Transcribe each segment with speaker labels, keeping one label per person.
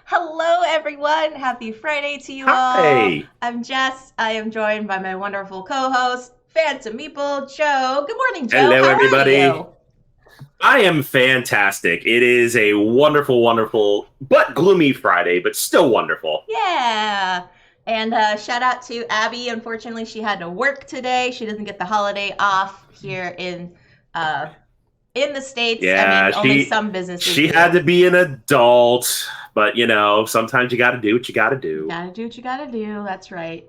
Speaker 1: Hello, everyone. Happy Friday to you all.
Speaker 2: Hi.
Speaker 1: I'm Jess. I am joined by my wonderful co host, Phantom Meeple, Joe. Good morning, Joe.
Speaker 2: Hello,
Speaker 1: How are
Speaker 2: everybody.
Speaker 1: you?
Speaker 2: I am fantastic. It is a wonderful, wonderful, but gloomy Friday, but still wonderful.
Speaker 1: Yeah. And shout out to Abby. Unfortunately, she had to work today. She doesn't get the holiday off here uh, in the States. I mean,
Speaker 2: Yeah,
Speaker 1: only
Speaker 2: she
Speaker 1: some businesses
Speaker 2: she had
Speaker 1: do.
Speaker 2: to be an adult, but sometimes you got to do what you got to
Speaker 1: You
Speaker 2: do.
Speaker 1: gotta do what you gotta do. That's right.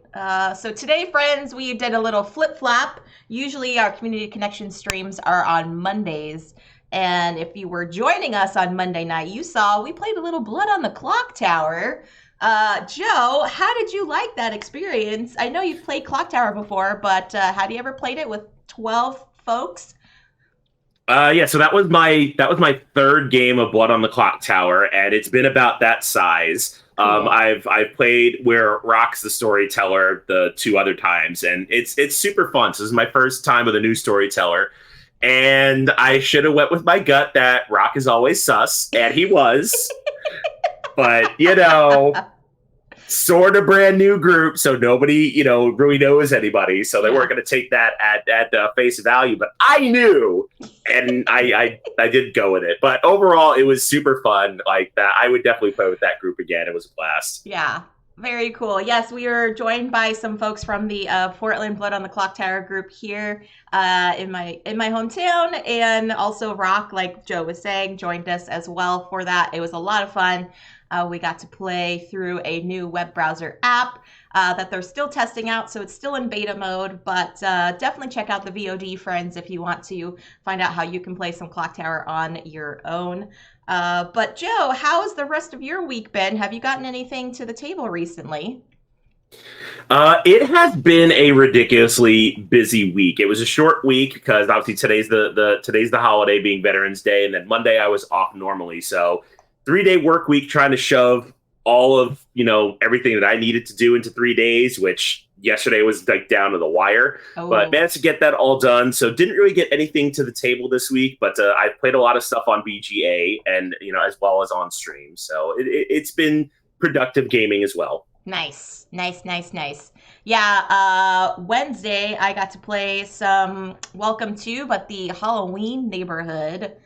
Speaker 1: So today, friends, we did a little flip flop. Usually, our community connection streams are on Mondays. And if you were joining us on Monday night, you saw we played a little Blood on the Clock Tower. Joe, how did you like that experience? I know you've played Clock Tower before, but have you ever played it with 12 folks?
Speaker 2: Yeah, so that was my third game of Blood on the Clock Tower, and it's been about that size.
Speaker 1: Cool.
Speaker 2: I've played where Rock's the storyteller the two other times, and it's super fun. So this is my first time with a new storyteller, and I should have went with my gut that Rock is always sus, and he was. But sort of brand new group, so nobody, really knows anybody. So they
Speaker 1: Yeah.
Speaker 2: weren't going to take that at face value. But I knew, and I did go with it. But overall, it was super fun. Like that, I would definitely play with that group again. It was a blast.
Speaker 1: Yeah, very cool. Yes, we were joined by some folks from the Portland Blood on the Clock Tower group here in my hometown, and also Rock, like Joe was saying, joined us as well for that. It was a lot of fun. We got to play through a new web browser app that they're still testing out, so it's still in beta mode. But definitely check out the VOD, friends, if you want to find out how you can play some Clock Tower on your own. But Joe, how's the rest of your week been? Have you gotten anything to the table recently?
Speaker 2: It has been a ridiculously busy week. It was a short week because obviously today's the holiday, being Veterans Day, and then Monday I was off normally. So 3 day work week, trying to shove all of everything that I needed to do into 3 days, which yesterday was like down to the wire. But
Speaker 1: Oh,
Speaker 2: managed to get that all done. So didn't really get anything to the table this week, but I played a lot of stuff on BGA and as well as on stream. So it's been productive gaming as well.
Speaker 1: nice, nice, nice, nice. Yeah, Wednesday I got to play some Welcome to, but the Halloween neighborhood.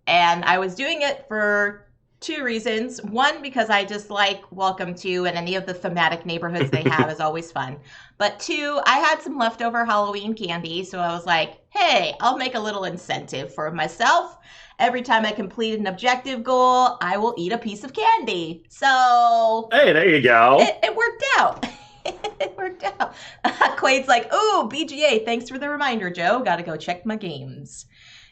Speaker 1: And I was doing it for two reasons. One, because I just like Welcome to, and any of the thematic neighborhoods they have is always fun. But two, I had some leftover Halloween candy, so I was like, hey, I'll make a little incentive for myself. Every time I complete an objective goal, I will eat a piece of candy. So
Speaker 2: Hey, there you go.
Speaker 1: it worked out. It worked out. Quade's like, oh, BGA, thanks for the reminder, Joe. Gotta go check my games.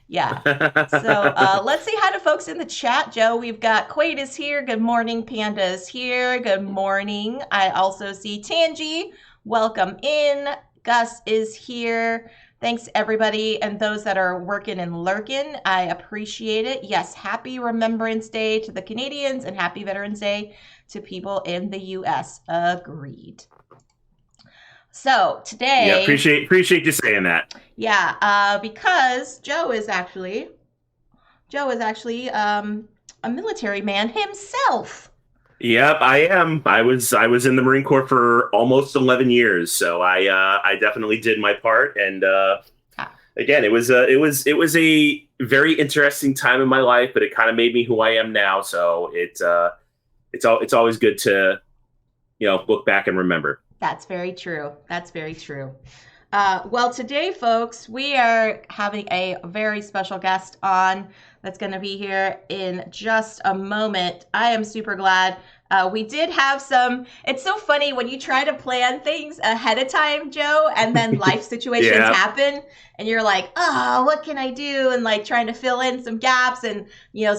Speaker 1: Yeah. So let's say hi to folks in the chat, Joe. We've got Quaid is here. Good morning. Panda is here. Good morning. I also see Tangi. Welcome in. Gus is here. Thanks, everybody, and those that are working and lurking. I appreciate it. Yes, happy Remembrance Day to the Canadians and happy Veterans Day to people in the U.S. Agreed. So
Speaker 2: Yeah,
Speaker 1: today,
Speaker 2: appreciate you saying that.
Speaker 1: yeah, because Joe is actually a military man himself.
Speaker 2: Yep, I am. I was in the Marine Corps for almost 11 years, so I definitely did my part. And
Speaker 1: Ah,
Speaker 2: again, it was a very interesting time in my life, but it kind of made me who I am now. So it's always good to look back and remember.
Speaker 1: that's very true. That's very true. Well, today, folks, we are having a very special guest on that's going to be here in just a moment. I am super glad. We did have some. It's so funny when you try to plan things ahead of time, Joe, and then life situations
Speaker 2: Yeah,
Speaker 1: happen, and you're like, oh, what can I do? And like trying to fill in some gaps. And,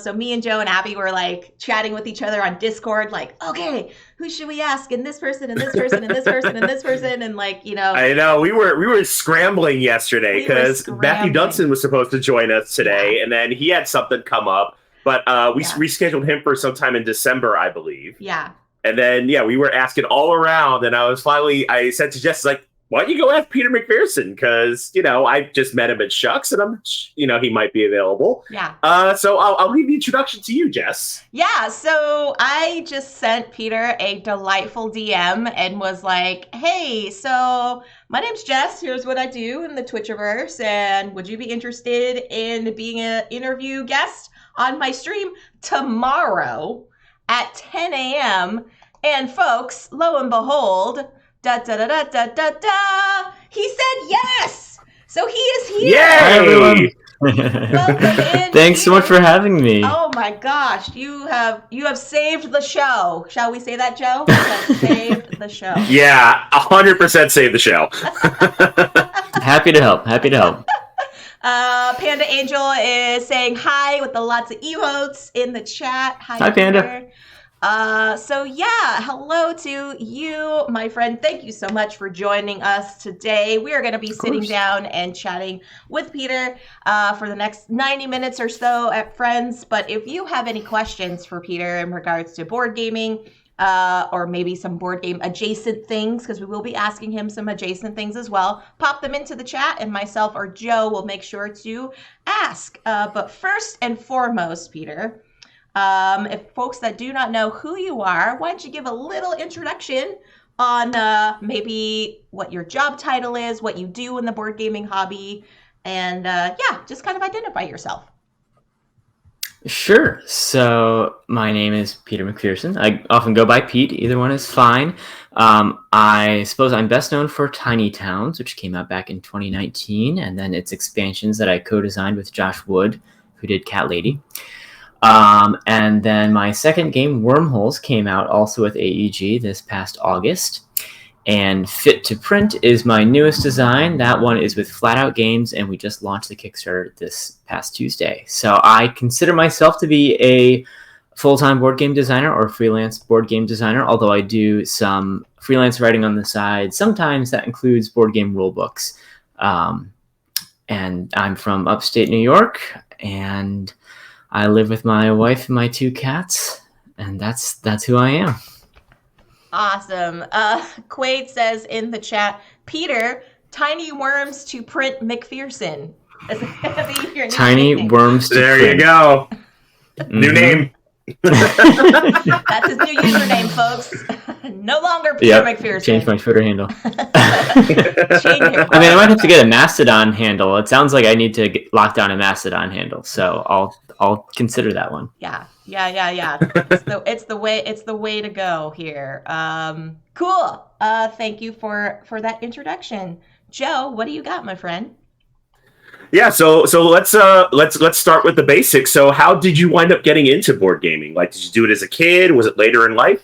Speaker 1: so me and Joe and Abby were like chatting with each other on Discord, like, okay, who should we ask? And this person, and this person, and this person, and this person. And like,
Speaker 2: I know we were scrambling yesterday
Speaker 1: we were
Speaker 2: because Matthew
Speaker 1: scrambling.
Speaker 2: Dunson was supposed to join us
Speaker 1: Yeah.
Speaker 2: today, and then he had something come up. But we
Speaker 1: Yeah.
Speaker 2: rescheduled him for sometime in December, I believe.
Speaker 1: Yeah.
Speaker 2: And then, yeah, we were asking all around, and I said to Jess, like, why don't you go ask Peter McPherson? Because, I just met him at Shucks and he might be available.
Speaker 1: Yeah.
Speaker 2: So I'll leave the introduction to you, Jess.
Speaker 1: Yeah, so I just sent Peter a delightful DM and was like, hey, so my name's Jess. Here's what I do in the Twitchiverse. And would you be interested in being an interview guest on my stream tomorrow at 10 a.m.? And folks, lo and behold, da da da da da da da, he said yes. So he is here.
Speaker 2: Yay!
Speaker 3: Hi, everyone.
Speaker 1: Welcome in,
Speaker 3: Thanks so much for having me.
Speaker 1: Oh my gosh, you have saved the show. Shall we say that, Joe? You have saved the show.
Speaker 2: Yeah, 100% save the show.
Speaker 3: Happy to help.
Speaker 1: Panda Angel is saying hi with the lots of emotes in the chat.
Speaker 3: Hi, Panda.
Speaker 1: Peter. So yeah, hello to you, my friend. Thank you so much for joining us today. We are going to be sitting down and chatting with Peter for the next 90 minutes or so at Friends. But if you have any questions for Peter in regards to board gaming, or maybe some board game adjacent things, because we will be asking him some adjacent things as well, pop them into the chat and myself or Joe will make sure to ask. But first and foremost, Peter, if folks that do not know who you are, why don't you give a little introduction on maybe what your job title is, what you do in the board gaming hobby, and just kind of identify yourself.
Speaker 3: Sure. So my name is Peter McPherson. I often go by Pete. Either one is fine. I suppose I'm best known for Tiny Towns, which came out back in 2019, and then its expansions that I co-designed with Josh Wood, who did Cat Lady. And then my second game, Wormholes, came out also with AEG this past August. And Fit to Print is my newest design. That one is with Flatout Games, and we just launched the Kickstarter this past Tuesday. So I consider myself to be a full-time board game designer or freelance board game designer, although I do some freelance writing on the side. Sometimes that includes board game rule books. And I'm from upstate New York, and I live with my wife and my 2 cats, and that's who I am.
Speaker 1: Awesome. Quaid says in the chat, Peter, Tiny Worms to Print McPherson. Is that your new
Speaker 3: Tiny
Speaker 1: nickname?
Speaker 3: Worms to
Speaker 2: There
Speaker 3: Print.
Speaker 2: you go. New name.
Speaker 1: That's his new username, folks. No longer Peter McPherson.
Speaker 3: Change my Twitter handle.
Speaker 1: Change your
Speaker 3: I mean, I might have to get a Mastodon handle. It sounds like I need to lock down a Mastodon handle, so I'll consider that one.
Speaker 1: Yeah. It's the way to go here. Cool. Thank you for that introduction. Joe, what do you got, my friend?
Speaker 2: Yeah, so let's start with the basics. So how did you wind up getting into board gaming? Like, did you do it as a kid? Was it later in life?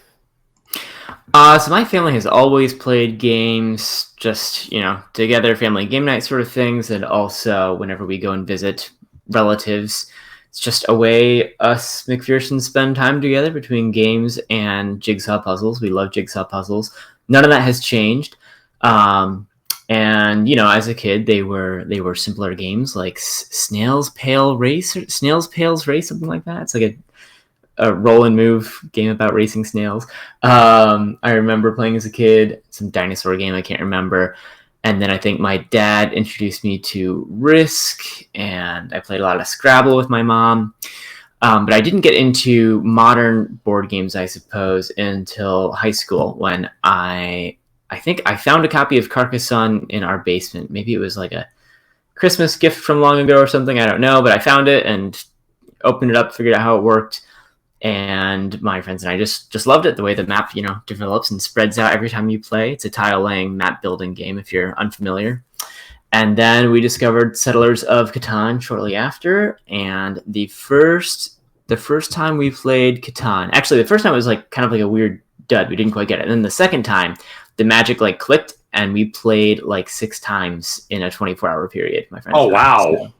Speaker 3: So my family has always played games, just, together, family game night sort of things, and also whenever we go and visit relatives, it's just a way us McPhersons spend time together between games and jigsaw puzzles. We love jigsaw puzzles. None of that has changed. And as a kid, they were simpler games like Snail's Pails Race, something like that. It's like a roll and move game about racing snails. I remember playing as a kid, some dinosaur game I can't remember. And then I think my dad introduced me to Risk, and I played a lot of Scrabble with my mom. But I didn't get into modern board games, I suppose, until high school when I think I found a copy of Carcassonne in our basement. Maybe it was like a Christmas gift from long ago or something. I don't know, but I found it and opened it up, figured out how it worked. And my friends and I just loved it, the way the map, develops and spreads out every time you play. It's a tile-laying map building game if you're unfamiliar. And then we discovered Settlers of Catan shortly after. And the first time we played Catan, actually the first time it was kind of like a weird dud. We didn't quite get it. And then the second time, the magic clicked, and we played 6 times in a 24-hour period. My friends.
Speaker 2: Oh wow!
Speaker 3: So.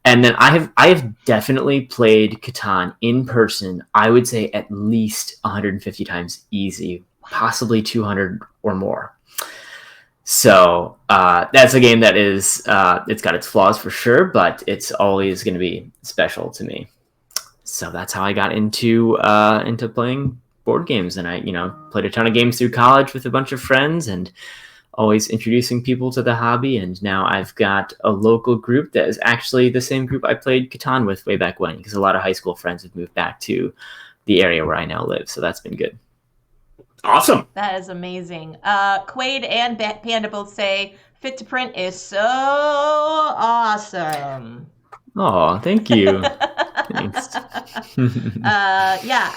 Speaker 3: And then I have definitely played Catan in person, I would say at least 150 times easy, possibly 200 or more. So that's a game that is, it's got its flaws for sure, but it's always going to be special to me. So that's how I got into playing board games. And I, played a ton of games through college with a bunch of friends, and always introducing people to the hobby. And now I've got a local group that is actually the same group I played Catan with way back when, because a lot of high school friends have moved back to the area where I now live. So that's been good.
Speaker 2: Awesome.
Speaker 1: That is amazing. Quaid and Panda both say Fit to Print is so awesome.
Speaker 3: Oh, thank you. Thanks.
Speaker 1: Yeah,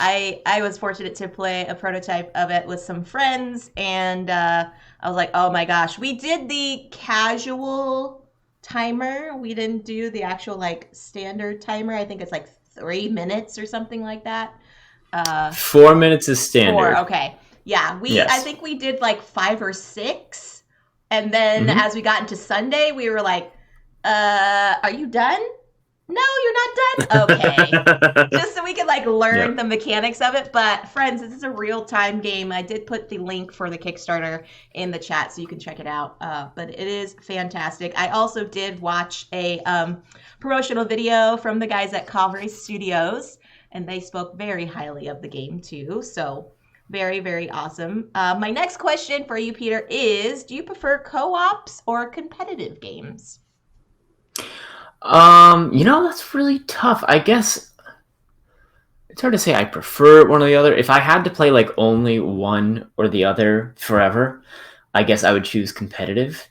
Speaker 1: I was fortunate to play a prototype of it with some friends, and I was like, oh my gosh. We did the casual timer. We didn't do the actual like standard timer. I think it's like 3 minutes or something like that.
Speaker 3: 4 minutes is standard.
Speaker 1: 4, okay. Yeah,
Speaker 3: Yes.
Speaker 1: I think we did like 5 or 6. And then as we got into Sunday, we were like, are you done? No, you're not done? Okay. Just so we could like learn the mechanics of it. But friends, this is a real-time game. I did put the link for the Kickstarter in the chat so you can check it out. But it is fantastic. I also did watch a promotional video from the guys at Calvary Studios, and they spoke very highly of the game too. So very, very awesome. My next question for you, Peter, is do you prefer co-ops or competitive games?
Speaker 3: That's really tough. I guess it's hard to say I prefer one or the other. If I had to play like only one or the other forever, I guess I would choose competitive.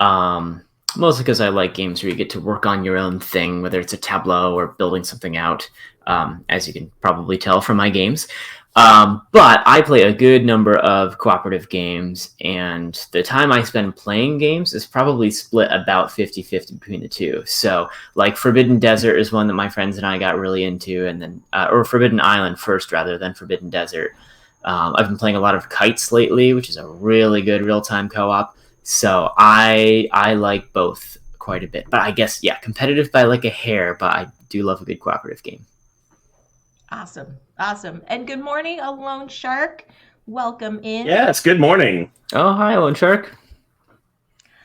Speaker 3: Mostly because I like games where you get to work on your own thing, whether it's a tableau or building something out, as you can probably tell from my games. But I play a good number of cooperative games, and the time I spend playing games is probably split about 50-50 between the two. So, like, Forbidden Desert is one that my friends and I got really into, and then, or Forbidden Island first rather than Forbidden Desert. I've been playing a lot of Kites lately, which is a really good real-time co-op. So I like both quite a bit. But I guess, yeah, competitive by like a hair, but I do love a good cooperative game.
Speaker 1: Awesome. And good morning, Alone Shark. Welcome in.
Speaker 2: Yes, good morning.
Speaker 3: Oh, hi, Alone Shark.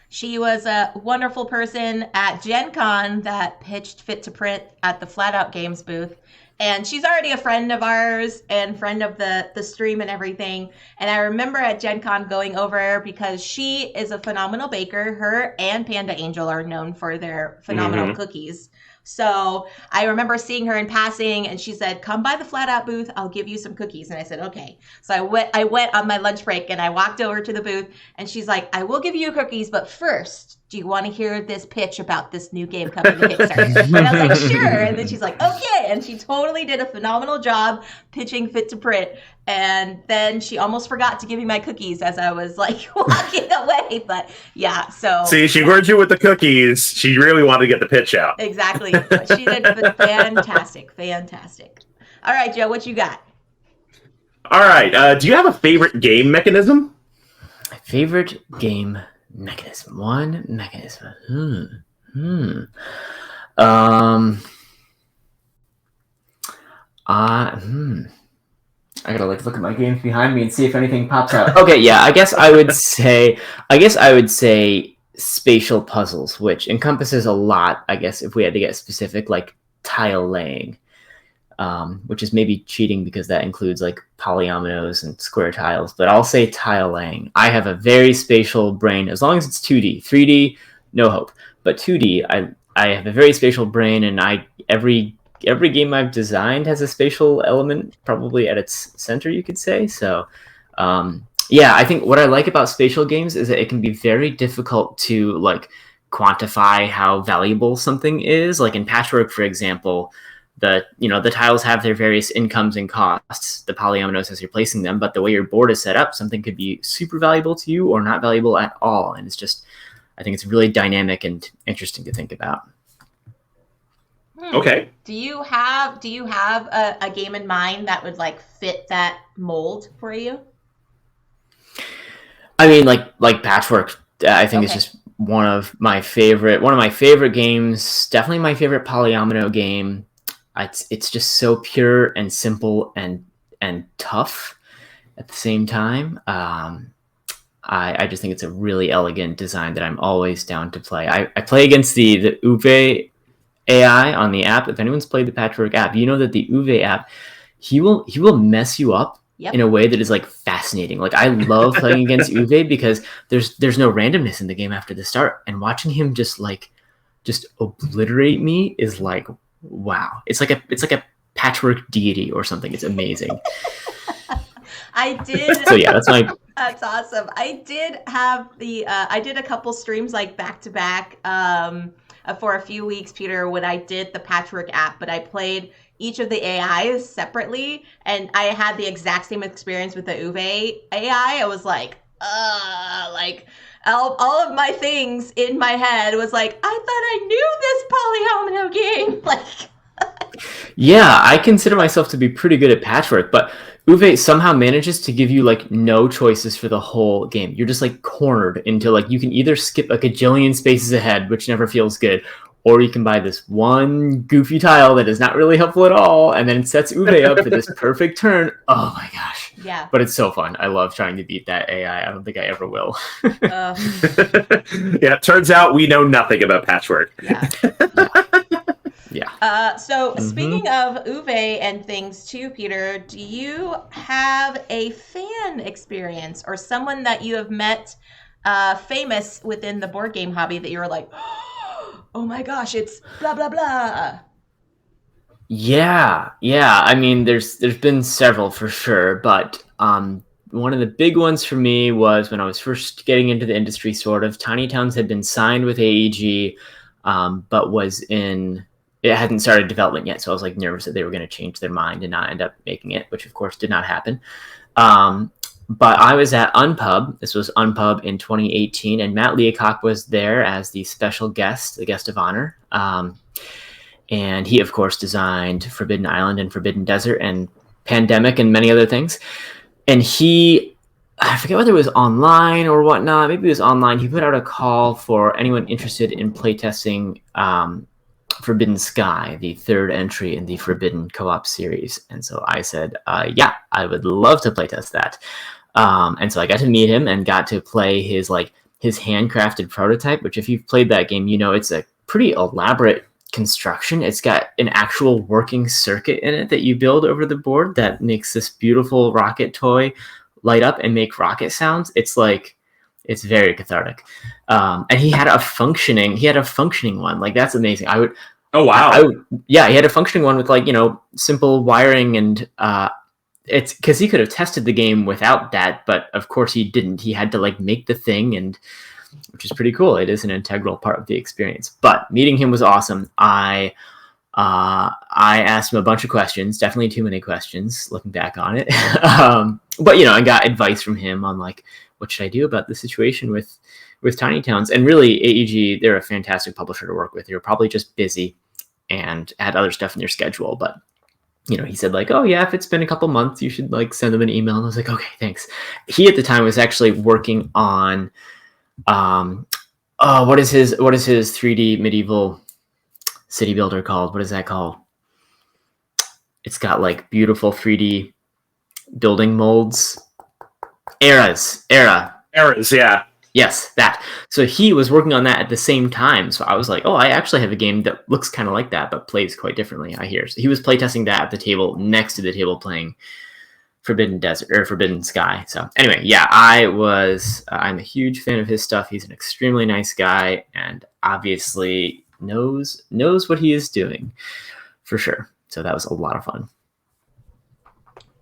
Speaker 1: She was a wonderful person at Gen Con that pitched Fit to Print at the Flatout Games booth. And she's already a friend of ours and friend of the stream and everything. And I remember at Gen Con going over because she is a phenomenal baker. Her and Panda Angel are known for their phenomenal cookies. So I remember seeing her in passing, and she said, come by the Flat Out booth. I'll give you some cookies. And I said, okay. So I went on my lunch break, and I walked over to the booth, and she's like, I will give you cookies, but first, do you want to hear this pitch about this new game coming to Kickstarter? And I was like, sure. And then she's like, okay. And she totally did a phenomenal job pitching Fit to Print. And then she almost forgot to give me my cookies as I was like walking away. But yeah, so.
Speaker 2: See, she lured you with the cookies. She really wanted to get the pitch out.
Speaker 1: Exactly. But she did fantastic. All right, Joe, what you got?
Speaker 2: All right. Do you have a favorite game mechanism?
Speaker 3: My favorite game mechanism. One mechanism. I gotta like look at my games behind me and see if anything pops out. Okay, yeah, I guess I would say spatial puzzles, which encompasses a lot, I guess, if we had to get specific, like tile laying, which is maybe cheating because that includes like polyominoes and square tiles, but I'll say tile laying. I have a very spatial brain, as long as it's 2D. 3D, no hope. But 2D, I have a very spatial brain, and every game I've designed has a spatial element probably at its center, you could say. So, yeah, I think what I like about spatial games is that it can be very difficult to like quantify how valuable something is. Like in Patchwork, for example, the tiles have their various incomes and costs, the polyominoes as you're placing them, but the way your board is set up, something could be super valuable to you or not valuable at all. And it's just, I think it's really dynamic and interesting to think about.
Speaker 2: Okay.
Speaker 1: Do you have a game in mind that would like fit that mold for you?
Speaker 3: I mean, like Patchwork, I think is just one of my favorite games. Definitely my favorite polyomino game. It's just so pure and simple and tough at the same time. I just think it's a really elegant design that I'm always down to play. I play against the Uwe AI on the app. If anyone's played the Patchwork app, you know that the Uwe app, he will mess you up
Speaker 1: Yep.
Speaker 3: in a way that is like fascinating. Like I love playing against Uwe because there's no randomness in the game after the start, and watching him just obliterate me is like wow. It's like a patchwork deity or something. It's amazing.
Speaker 1: I did.
Speaker 3: So yeah, that's my.
Speaker 1: That's awesome. I did have I did a couple streams like back to back for a few weeks, Peter, when I did the Patchwork app, but I played each of the AIs separately, and I had the exact same experience with the Uwe AI. I was like all of my things in my head was like, I thought I knew this polyomino game. Like,
Speaker 3: Yeah, I consider myself to be pretty good at patchwork, but Uwe somehow manages to give you like no choices for the whole game. You're just like cornered into like you can either skip a gajillion spaces ahead, which never feels good, or you can buy this one goofy tile that is not really helpful at all, and then it sets Uwe up for this perfect turn. Oh my gosh.
Speaker 1: yeah.
Speaker 3: But it's so fun. I love trying to beat that AI. I don't think I ever will.
Speaker 1: Uh,
Speaker 2: Yeah, it turns out we know nothing about patchwork.
Speaker 1: yeah.
Speaker 3: Yeah.
Speaker 1: So speaking of Uwe and things too, Peter, do you have a fan experience or someone that you have met famous within the board game hobby that you were like, oh my gosh, it's blah blah blah?
Speaker 3: Yeah. I mean, there's been several for sure, but one of the big ones for me was when I was first getting into the industry. Sort of, Tiny Towns had been signed with AEG, but it hadn't started development yet. So I was like nervous that they were going to change their mind and not end up making it, which of course did not happen. But I was at Unpub. This was Unpub in 2018, and Matt Leacock was there as the special guest, the guest of honor. And he, of course, designed Forbidden Island and Forbidden Desert and Pandemic and many other things. And I forget whether it was online or whatnot. Maybe it was online. He put out a call for anyone interested in playtesting Forbidden Sky, the third entry in the Forbidden co-op series. And so I said, yeah, I would love to playtest that. And so I got to meet him and got to play his handcrafted prototype, which if you've played that game, you know it's a pretty elaborate construction. It's got an actual working circuit in it that you build over the board that makes this beautiful rocket toy light up and make rocket sounds. It's very cathartic. And he had a functioning one. Like, that's amazing.
Speaker 2: Oh wow.
Speaker 3: He had a functioning one with simple wiring, and it's because he could have tested the game without that, but of course he didn't. He had to make the thing, and which is pretty cool. It is an integral part of the experience. But meeting him was awesome. I asked him a bunch of questions, definitely too many questions looking back on it. But I got advice from him on what should I do about the situation with Tiny Towns. And really, AEG, they're a fantastic publisher to work with. They were probably just busy and had other stuff in their schedule. But he said oh yeah, if it's been a couple months, you should send them an email. And I was like, okay, thanks. He at the time was actually working on what is his 3D medieval city builder called? What is that called? It's got beautiful 3D building molds. Era.
Speaker 2: Errors, yeah.
Speaker 3: Yes, that. So he was working on that at the same time. So I was like, oh, I actually have a game that looks kind of like that, but plays quite differently, I hear. So he was playtesting that at the table next to the table playing Forbidden Desert or Forbidden Sky. So anyway, yeah, I'm a huge fan of his stuff. He's an extremely nice guy and obviously knows what he is doing for sure. So that was a lot of fun.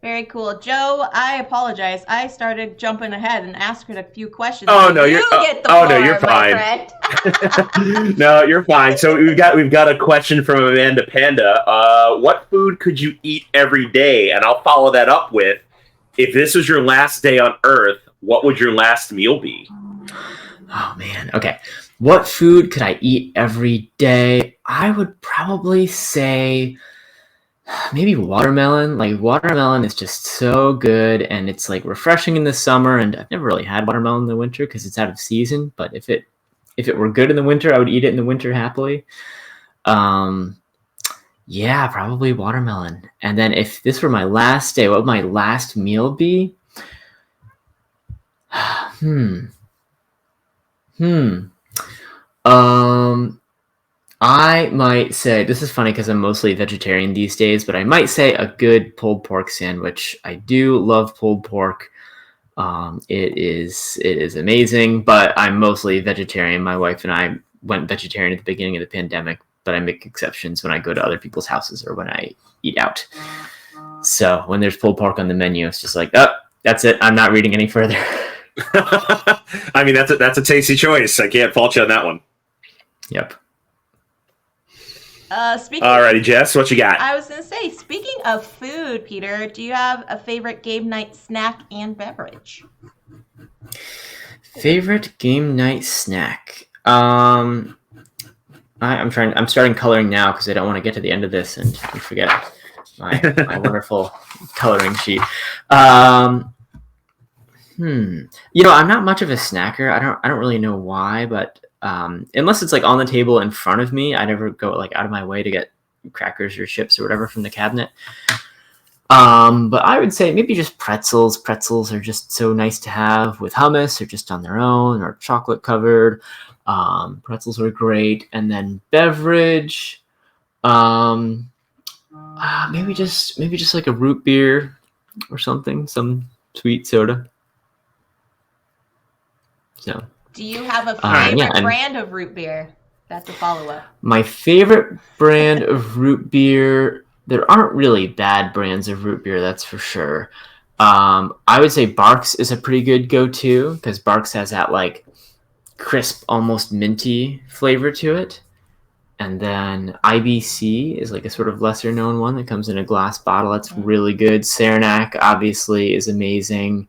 Speaker 1: Very cool. Joe, I apologize. I started jumping ahead and asking a few questions.
Speaker 2: Oh no, you're
Speaker 1: you're
Speaker 2: fine. No, you're fine. So we've got a question from Amanda Panda. What food could you eat every day? And I'll follow that up with, if this was your last day on Earth, what would your last meal be?
Speaker 3: Oh man. Okay. What food could I eat every day? I would probably say maybe watermelon. Watermelon is just so good, and it's refreshing in the summer, and I've never really had watermelon in the winter because it's out of season, but if it were good in the winter, I would eat it in the winter happily. Yeah, probably watermelon. And then if this were my last day, what would my last meal be? I might say, this is funny because I'm mostly vegetarian these days, but I might say a good pulled pork sandwich. I do love pulled pork. It is amazing, but I'm mostly vegetarian. My wife and I went vegetarian at the beginning of the pandemic, but I make exceptions when I go to other people's houses or when I eat out. So when there's pulled pork on the menu, it's just like, oh, that's it. I'm not reading any further.
Speaker 2: I mean, that's a tasty choice. I can't fault you on that one.
Speaker 3: Yep.
Speaker 1: Speaking.
Speaker 2: Alrighty, Jess, what you got?
Speaker 1: I was going to say, speaking of food, Peter, do you have a favorite game night snack and beverage?
Speaker 3: Favorite game night snack. I'm starting coloring now because I don't want to get to the end of this and forget my wonderful coloring sheet. I'm not much of a snacker. I don't really know why, but unless it's like on the table in front of me, I never go like out of my way to get crackers or chips or whatever from the cabinet. But I would say maybe just pretzels. Pretzels are just so nice to have with hummus or just on their own or chocolate covered. Pretzels are great. And then beverage, maybe just like a root beer or something, some sweet soda. So.
Speaker 1: Do you have a favorite brand of root beer? That's a follow-up.
Speaker 3: My favorite brand of root beer, there aren't really bad brands of root beer, that's for sure. I would say Barks is a pretty good go-to because Barks has that like crisp, almost minty flavor to it. And then IBC is like a sort of lesser known one that comes in a glass bottle. That's really good. Saranac obviously is amazing.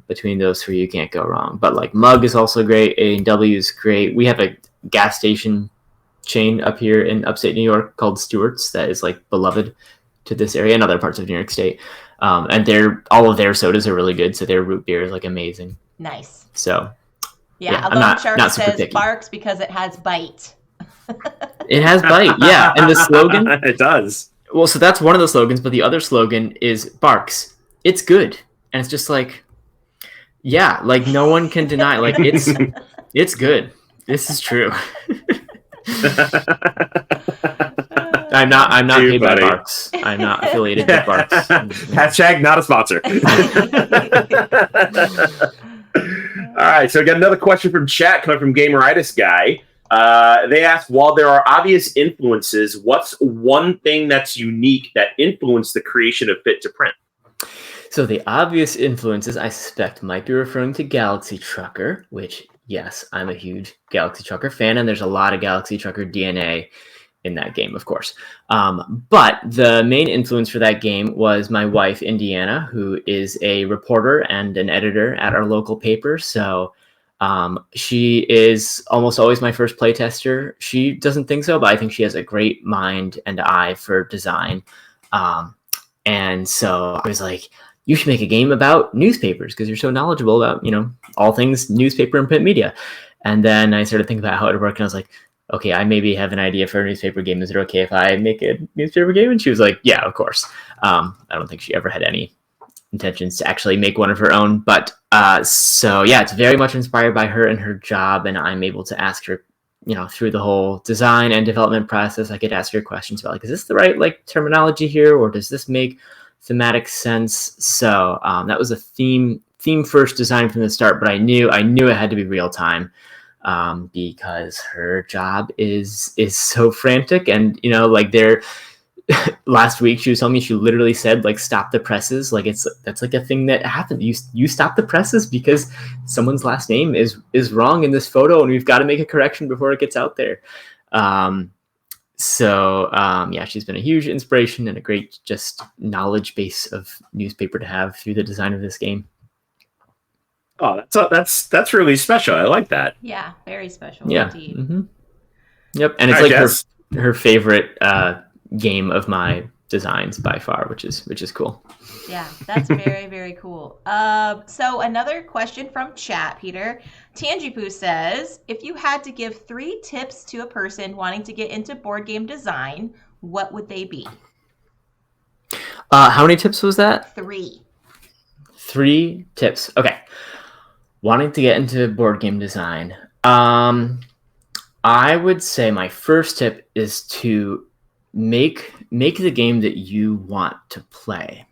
Speaker 3: Between those three, you can't go wrong. But like Mug is also great. A&W is great. We have a gas station chain up here in upstate New York called Stewart's that is like beloved to this area and other parts of New York State. And all of their sodas are really good. So their root beer is like amazing.
Speaker 1: Nice.
Speaker 3: So
Speaker 1: yeah, although Shark says picky. Barks because it has bite.
Speaker 3: It has bite, yeah. And the slogan?
Speaker 2: It does.
Speaker 3: Well, so that's one of the slogans, but the other slogan is Barks. It's good. And it's just like, yeah, like no one can deny, like it's good. This is true. I'm not paid by Barks. I'm not affiliated with Barks.
Speaker 2: Hashtag not a sponsor. All right, so I got another question from chat coming from Gameritis Guy. They asked, while there are obvious influences, what's one thing that's unique that influenced the creation of Fit to Print?
Speaker 3: So the obvious influences, I suspect, might be referring to Galaxy Trucker, which, yes, I'm a huge Galaxy Trucker fan, and there's a lot of Galaxy Trucker DNA in that game, of course. But the main influence for that game was my wife, Indiana, who is a reporter and an editor at our local paper. So she is almost always my first playtester. She doesn't think so, but I think she has a great mind and eye for design. And so I was like, you should make a game about newspapers because you're so knowledgeable about, all things newspaper and print media. And then I started thinking about how it would work, and I was like, okay, I maybe have an idea for a newspaper game. Is it okay if I make a newspaper game? And she was like, yeah, of course. I don't think she ever had any intentions to actually make one of her own. But so, yeah, it's very much inspired by her and her job, and I'm able to ask her, through the whole design and development process, I could ask her questions about, like, is this the right, terminology here, or does this make thematic sense? So that was a theme first design from the start, but I knew it had to be real time because her job is so frantic, and last week she was telling me she literally said like stop the presses, like that's like a thing that happened. You stop the presses because someone's last name is wrong in this photo, and we've got to make a correction before it gets out there. So she's been a huge inspiration and a great just knowledge base of newspaper to have through the design of this game.
Speaker 2: Oh, that's really special. I like that.
Speaker 1: Yeah, very special.
Speaker 3: Yeah.
Speaker 1: Indeed.
Speaker 3: Mm-hmm. Yep, and it's like her favorite game of my designs by far, which is cool.
Speaker 1: Yeah, that's very, very cool. So another question from chat, Peter. Tangipu says, if you had to give 3 tips to a person wanting to get into board game design, what would they be?
Speaker 3: How many tips was that?
Speaker 1: 3.
Speaker 3: 3 tips. Okay. Wanting to get into board game design. I would say my first tip is to make the game that you want to play.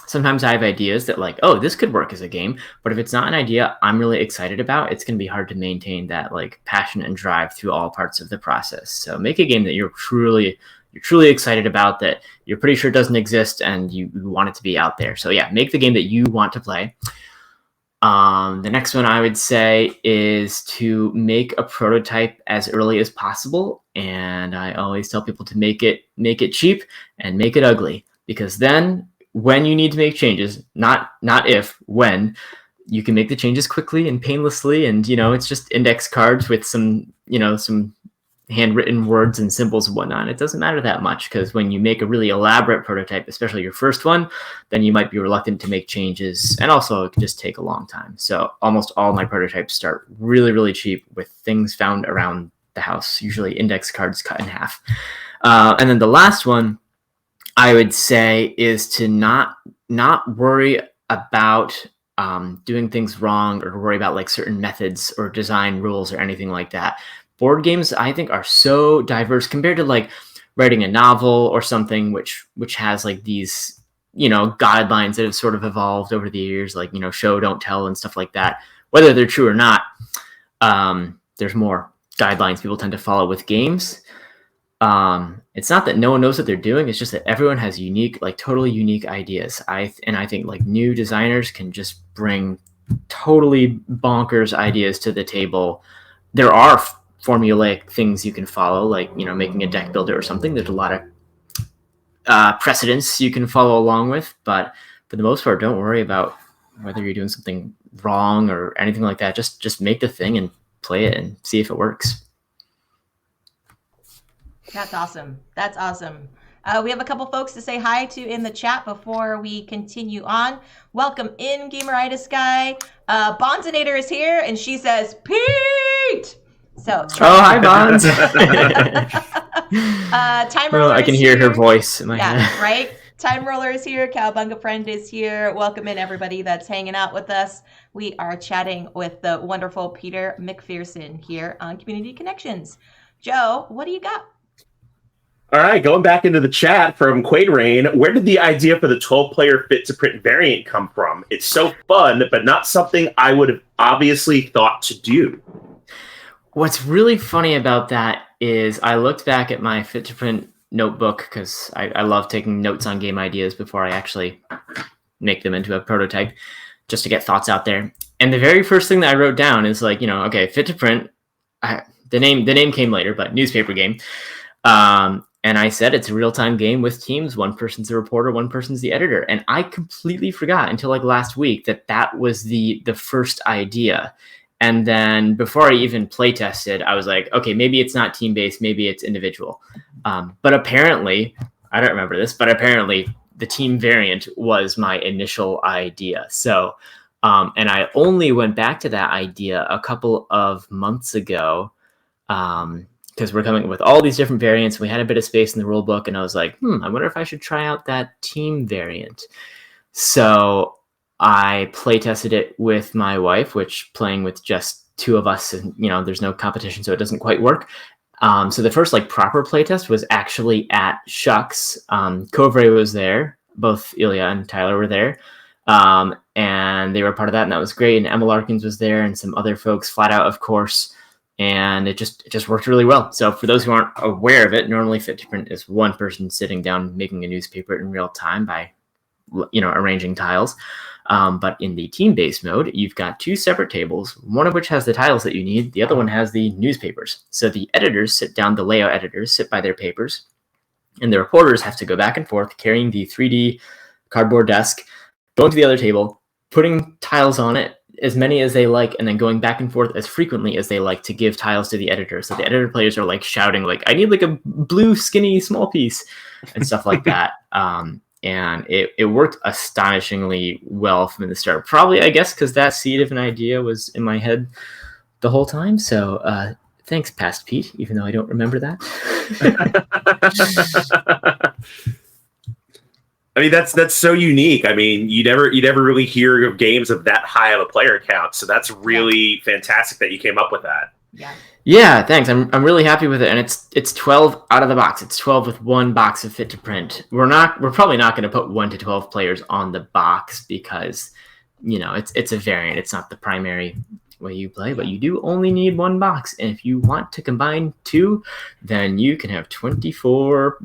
Speaker 3: Sometimes I have ideas that like, oh, this could work as a game, but if it's not an idea I'm really excited about, it's going to be hard to maintain that like passion and drive through all parts of the process. So make a game that you're truly excited about, that you're pretty sure doesn't exist and you want it to be out there. So yeah, make the game that you want to play. The next one I would say is to make a prototype as early as possible. And I always tell people to make it cheap and make it ugly, because then when you need to make changes, not if, when, you can make the changes quickly and painlessly. And, it's just index cards with some handwritten words and symbols and whatnot. It doesn't matter that much, because when you make a really elaborate prototype, especially your first one, then you might be reluctant to make changes, and also it can just take a long time. So almost all my prototypes start really, really cheap with things found around the house, usually index cards cut in half. And then the last one I would say is to not worry about doing things wrong, or worry about like certain methods or design rules or anything like that. Board games, I think, are so diverse compared to like writing a novel or something, which has like these, guidelines that have sort of evolved over the years, like, show, don't tell and stuff like that. Whether they're true or not, there's more guidelines people tend to follow with games. It's not that no one knows what they're doing. It's just that everyone has unique, like totally unique ideas. I think like new designers can just bring totally bonkers ideas to the table. There are formulaic things you can follow, like, making a deck builder or something. There's a lot of precedents you can follow along with, but for the most part, don't worry about whether you're doing something wrong or anything like that. Just make the thing and play it and see if it works.
Speaker 1: That's awesome. We have a couple folks to say hi to in the chat before we continue on. Welcome in, Gameritis Guy. Bonzinator is here, and she says, Pete! So,
Speaker 3: hi, Bonds.
Speaker 1: Time Roller
Speaker 3: I can hear her voice in my head.
Speaker 1: Yeah, right? Time Roller is here. Cowabunga Friend is here. Welcome in, everybody that's hanging out with us. We are chatting with the wonderful Peter McPherson here on Community Connections. Joe, what do you got?
Speaker 2: All right, going back into the chat from Quaid Rain, where did the idea for the 12-player fit-to-print variant come from? It's so fun, but not something I would have obviously thought to do.
Speaker 3: What's really funny about that is I looked back at my fit-to-print notebook, because I love taking notes on game ideas before I actually make them into a prototype, just to get thoughts out there. And the very first thing that I wrote down is like, okay, fit-to-print. The name came later, but newspaper game. And I said it's a real-time game with teams. One person's the reporter, one person's the editor. And I completely forgot until like last week that was the first idea. And then before I even play tested, I was like, okay, maybe it's not team-based, maybe it's individual. But apparently, I don't remember this, but apparently the team variant was my initial idea. So, and I only went back to that idea a couple of months ago, because we're coming up with all these different variants. We had a bit of space in the rule book, and I was like, I wonder if I should try out that team variant. So I play tested it with my wife, which playing with just two of us, and there's no competition, so it doesn't quite work. So the first like proper playtest was actually at Shucks. Kovray was there, both Ilya and Tyler were there, and they were part of that, and that was great. And Emma Larkins was there, and some other folks, Flat Out, of course. And it just worked really well. So for those who aren't aware of it, normally fit-to-print is one person sitting down making a newspaper in real time by, arranging tiles. But in the team-based mode, you've got two separate tables, one of which has the tiles that you need. The other one has the newspapers. So the editors sit down, the layout editors sit by their papers, and the reporters have to go back and forth carrying the 3D cardboard desk, going to the other table, putting tiles on it, as many as they like, and then going back and forth as frequently as they like to give tiles to the editor. So the editor players are like shouting, like, I need like a blue skinny small piece and stuff like that. And it worked astonishingly well from the start. Probably, I guess, because that seed of an idea was in my head the whole time. So thanks, past Pete, even though I don't remember that.
Speaker 2: I mean, that's so unique. I mean, you never really hear of games of that high of a player count. So that's really fantastic that you came up with that.
Speaker 1: Yeah.
Speaker 3: Yeah, thanks. I'm really happy with it, and it's 12 out of the box. It's 12 with one box of fit to print. We're probably not going to put 1 to 12 players on the box because it's a variant. It's not the primary way you play, but you do only need one box. And if you want to combine 2, then you can have 24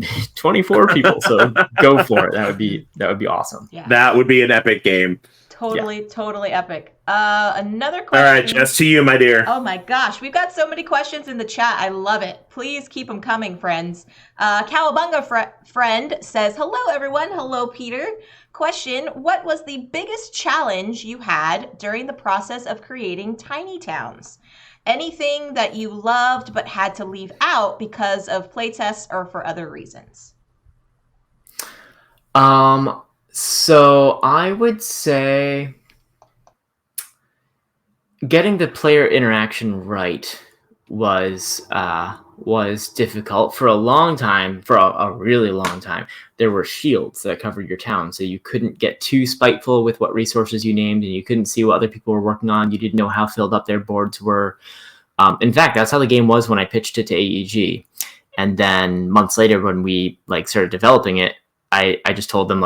Speaker 3: people. So go for it. That would be awesome.
Speaker 1: Yeah.
Speaker 2: That would be an epic game.
Speaker 1: Totally epic. Another question.
Speaker 2: All right, just to you, my dear.
Speaker 1: Oh my gosh, we've got so many questions in the chat. I love it. Please keep them coming, friends. Cowabunga friend says, hello, everyone. Hello, Peter. Question, what was the biggest challenge you had during the process of creating Tiny Towns? Anything that you loved but had to leave out because of playtests or for other reasons?
Speaker 3: So I would say getting the player interaction right was difficult for a long time, for a really long time. There were shields that covered your town, so you couldn't get too spiteful with what resources you named, and you couldn't see what other people were working on. You didn't know how filled up their boards were. In fact, that's how the game was when I pitched it to AEG. And then months later, when we started developing it, I just told them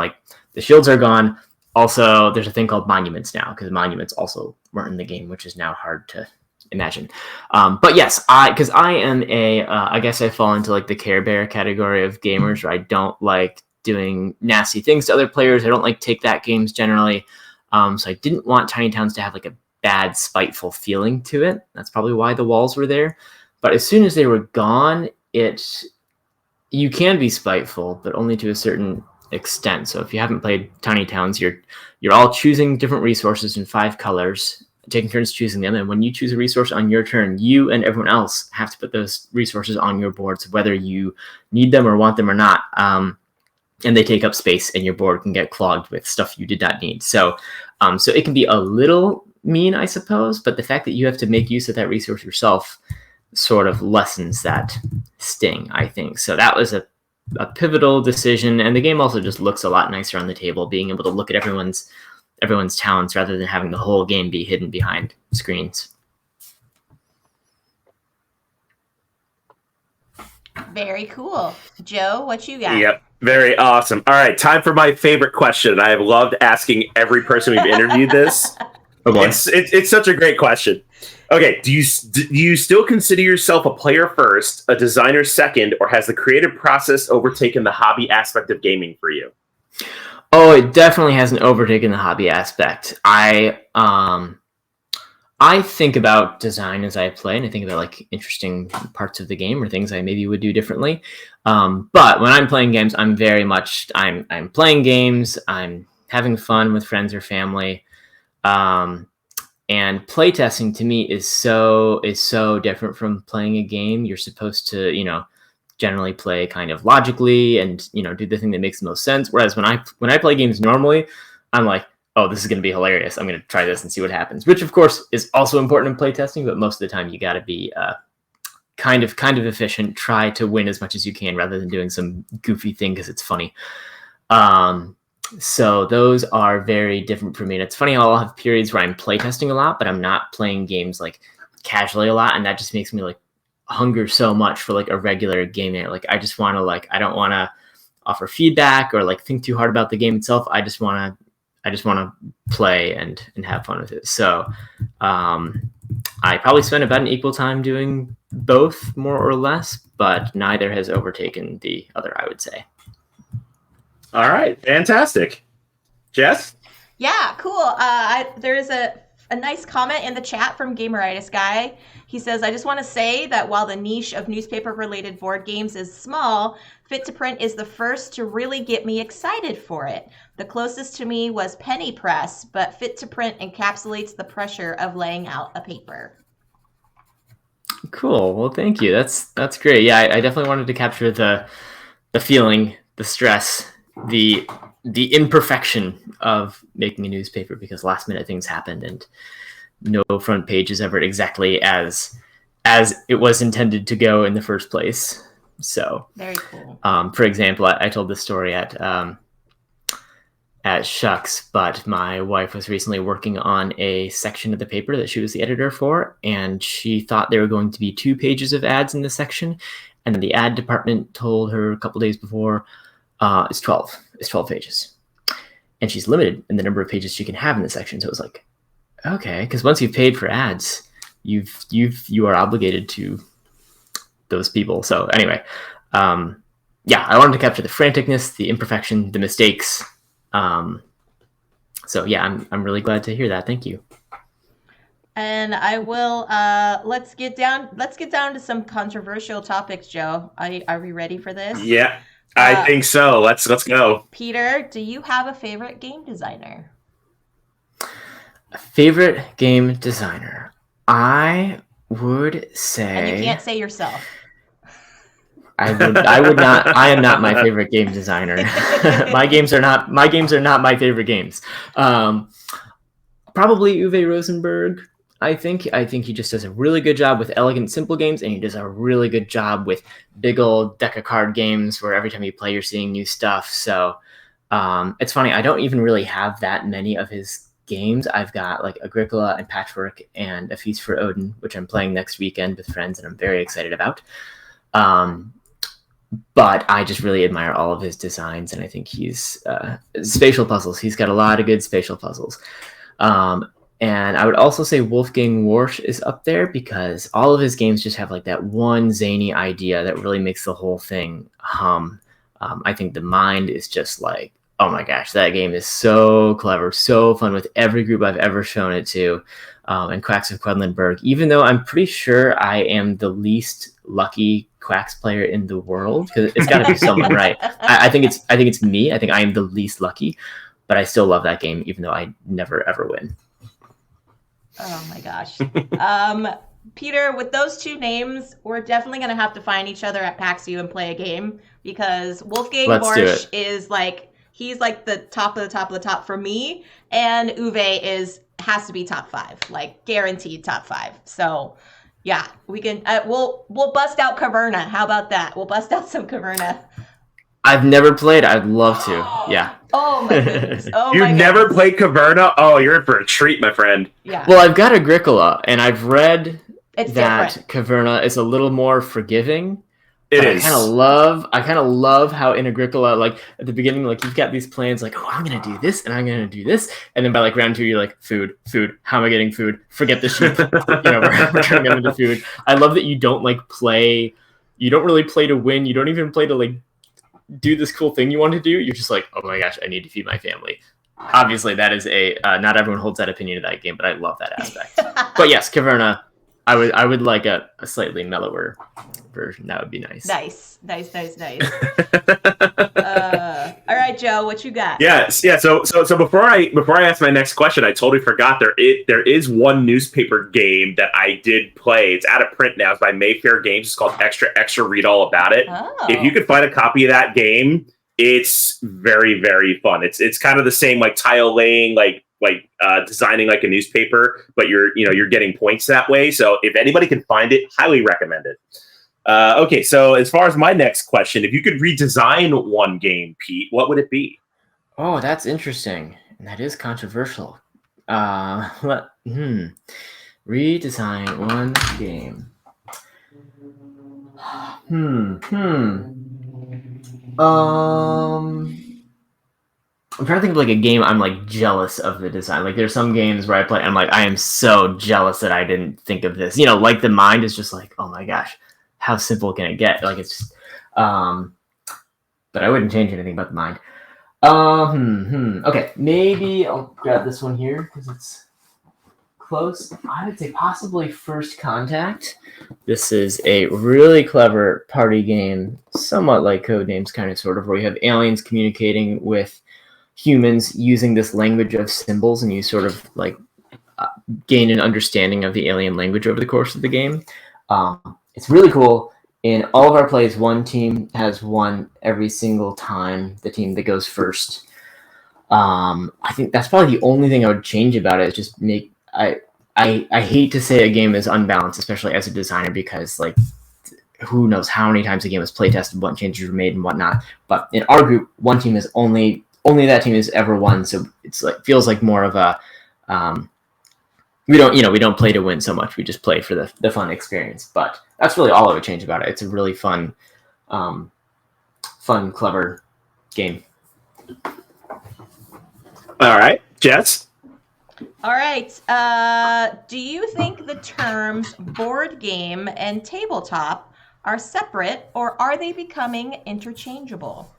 Speaker 3: the shields are gone. Also, there's a thing called monuments now, because monuments also weren't in the game, which is now hard to imagine. But yes, because I am I guess I fall into the Care Bear category of gamers, where I don't like doing nasty things to other players. I don't like take that games generally. So I didn't want Tiny Towns to have a bad, spiteful feeling to it. That's probably why the walls were there. But as soon as they were gone, you can be spiteful, but only to a certain extent. So if you haven't played Tiny Towns, you're all choosing different resources in 5 colors, taking turns choosing them. And when you choose a resource on your turn, you and everyone else have to put those resources on your boards, whether you need them or want them or not. And they take up space, and your board can get clogged with stuff you did not need. So it can be a little mean, I suppose, but the fact that you have to make use of that resource yourself sort of lessens that sting, I think. So that was a pivotal decision, and the game also just looks a lot nicer on the table, being able to look at everyone's towns rather than having the whole game be hidden behind screens.
Speaker 1: Very cool. Joe, what you got?
Speaker 2: Yep. Very awesome. All right, time for my favorite question. I have loved asking every person we've interviewed this. It's such a great question. Okay, do you still consider yourself a player first, a designer second, or has the creative process overtaken the hobby aspect of gaming for you?
Speaker 3: Oh, it definitely hasn't overtaken the hobby aspect. I think about design as I play, and I think about interesting parts of the game or things I maybe would do differently. But when I'm playing games, I'm very much I'm playing games. I'm having fun with friends or family. And playtesting to me is so different from playing a game. You're supposed to, generally play kind of logically and, do the thing that makes the most sense. Whereas when I play games normally, I'm like, oh, this is going to be hilarious. I'm going to try this and see what happens, which of course is also important in playtesting, but most of the time you got to be kind of efficient, try to win as much as you can rather than doing some goofy thing because it's funny. So those are very different for me. And it's funny how I'll have periods where I'm playtesting a lot, but I'm not playing games casually a lot. And that just makes me hunger so much for a regular game night. I just want to I don't want to offer feedback or think too hard about the game itself. I just want to play and have fun with it. So I probably spend about an equal time doing both, more or less, but neither has overtaken the other, I would say.
Speaker 2: All right, fantastic. Jess?
Speaker 1: Yeah, cool. There is a nice comment in the chat from Gameritis Guy. He says, I just want to say that while the niche of newspaper-related board games is small, Fit to Print is the first to really get me excited for it. The closest to me was Penny Press, but Fit to Print encapsulates the pressure of laying out a paper.
Speaker 3: Cool. Well, thank you. That's great. Yeah, I definitely wanted to capture the feeling, the stress, the imperfection of making a newspaper, because last minute things happened and no front page is ever exactly as it was intended to go in the first place. So
Speaker 1: very cool.
Speaker 3: For example, I told this story at at Shucks, but my wife was recently working on a section of the paper that she was the editor for, and she thought there were going to be 2 pages of ads in the section, and the ad department told her a couple days before, it's 12. It's 12 pages. And she's limited in the number of pages she can have in the section. So it was like, okay, because once you've paid for ads, you are obligated to those people. So anyway, yeah, I wanted to capture the franticness, the imperfection, the mistakes. So yeah, I'm really glad to hear that. Thank you.
Speaker 1: And I will let's get down to some controversial topics, Joe. Are we ready for this?
Speaker 2: Yeah, I think so. Let's go.
Speaker 1: Peter, do you have a favorite game designer?
Speaker 3: A favorite game designer? I would say,
Speaker 1: and you can't say yourself.
Speaker 3: I would not. I am not my favorite game designer. my games are not my favorite games. Probably Uwe Rosenberg. I think he just does a really good job with elegant, simple games, and he does a really good job with big old deck of card games where every time you play, you're seeing new stuff. So it's funny. I don't even really have that many of his games. I've got like Agricola and Patchwork and A Feast for Odin, which I'm playing next weekend with friends, and I'm very excited about. But I just really admire all of his designs, and I think he's spatial puzzles. He's got a lot of good spatial puzzles. And I would also say Wolfgang Warsch is up there because all of his games just have like that one zany idea that really makes the whole thing hum. I think The Mind is just like, oh my gosh, that game is so clever, so fun with every group I've ever shown it to. And Quacks of Quedlinburg, even though I'm pretty sure I am the least lucky Quacks player in the world, because it's got to be someone, right? I think it's me. I think I am the least lucky, but I still love that game, even though I never ever win.
Speaker 1: Oh my gosh. Peter, with those 2 names, we're definitely going to have to find each other at PAX U and play a game, because Wolfgang Warsch is like, he's like the top of the top of the top for me, and Uwe has to be top 5, like guaranteed top 5. So yeah, we can, we'll bust out Caverna. How about that? We'll bust out some Caverna.
Speaker 3: I've never played. I'd love to. Yeah.
Speaker 1: Oh my goodness. Oh,
Speaker 2: You've never played Caverna? Oh, you're in for a treat, my friend.
Speaker 1: Yeah.
Speaker 3: Well, I've got Agricola, and I've read
Speaker 1: it's
Speaker 3: that
Speaker 1: different.
Speaker 3: Caverna is a little more forgiving.
Speaker 2: It is.
Speaker 3: I kind of love how in Agricola, like at the beginning, like you've got these plans, like, oh, I'm gonna do this and I'm gonna do this, and then by like round 2, you're like, food. How am I getting food? Forget the sheep. We're turning them into food. I love that you don't like play. You don't really play to win. You don't even play to like do this cool thing you want to do. You're just like, oh my gosh, I need to feed my family. Obviously, that is not everyone holds that opinion of that game, but I love that aspect. But yes, Caverna, I would like a slightly mellower version. That would be nice.
Speaker 1: Nice. All right, Joe, what you got?
Speaker 2: Yes, yeah. So before I ask my next question, I totally forgot there is one newspaper game that I did play. It's out of print now. It's by Mayfair Games. It's called Extra. Read all about it.
Speaker 1: Oh.
Speaker 2: If you could find a copy of that game, it's very, very fun. It's kind of the same like tile laying, like designing like a newspaper, but you're getting points that way. So if anybody can find it, highly recommend it. Okay, so as far as my next question, if you could redesign one game, Pete, what would it be?
Speaker 3: Oh, that's interesting. And that is controversial. Redesign one game. I'm trying to think of like a game I'm like jealous of the design. Like there's some games where I play, I'm like, I am so jealous that I didn't think of this. Like The Mind is just like, oh my gosh, how simple can it get? Like it's just, but I wouldn't change anything about The Mind. Okay, maybe I'll grab this one here because it's close. I would say possibly First Contact. This is a really clever party game, somewhat like Codenames, kind of sort of, where you have aliens communicating with humans using this language of symbols, and you sort of like gain an understanding of the alien language over the course of the game. It's really cool. In all of our plays, one team has won every single time, the team that goes first. I think that's probably the only thing I would change about it. Is just make I hate to say a game is unbalanced, especially as a designer, because like who knows how many times a game was play tested, what changes were made and whatnot. But in our group, one team has only only that team has ever won, so it's like feels like more of a we don't play to win so much. We just play for the fun experience. But that's really all I would change about it. It's a really fun, clever game.
Speaker 2: All right, Jess.
Speaker 1: All right. Do you think the terms board game and tabletop are separate, or are they becoming interchangeable?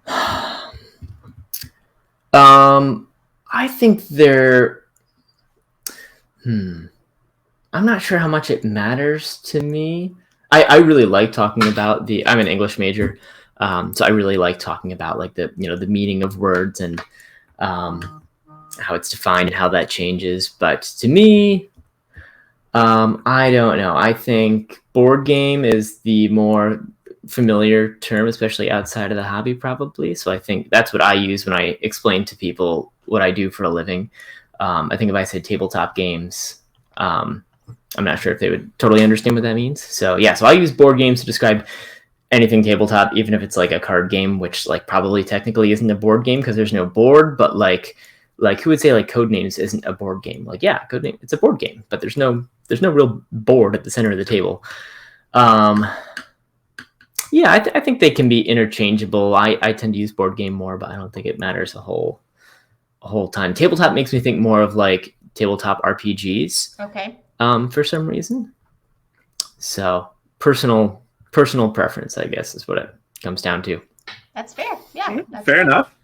Speaker 3: I think they're. I'm not sure how much it matters to me. I really like talking about I'm an English major, so I really like talking about like the meaning of words and how it's defined and how that changes. But to me, I don't know. I think board game is the more familiar term, especially outside of the hobby, probably. So I think that's what I use when I explain to people what I do for a living. I think if I said tabletop games, I'm not sure if they would totally understand what that means. So yeah, so I use board games to describe anything tabletop, even if it's like a card game, which like probably technically isn't a board game because there's no board, but like who would say like Codenames isn't a board game? Like, yeah, Codename, it's a board game, but there's no real board at the center of the table. Yeah, I think they can be interchangeable. I tend to use board game more, but I don't think it matters a whole time. Tabletop makes me think more of like tabletop RPGs.
Speaker 1: Okay.
Speaker 3: For some reason. So personal preference, I guess, is what it comes down to.
Speaker 1: That's fair. Yeah. That's
Speaker 2: Fair enough.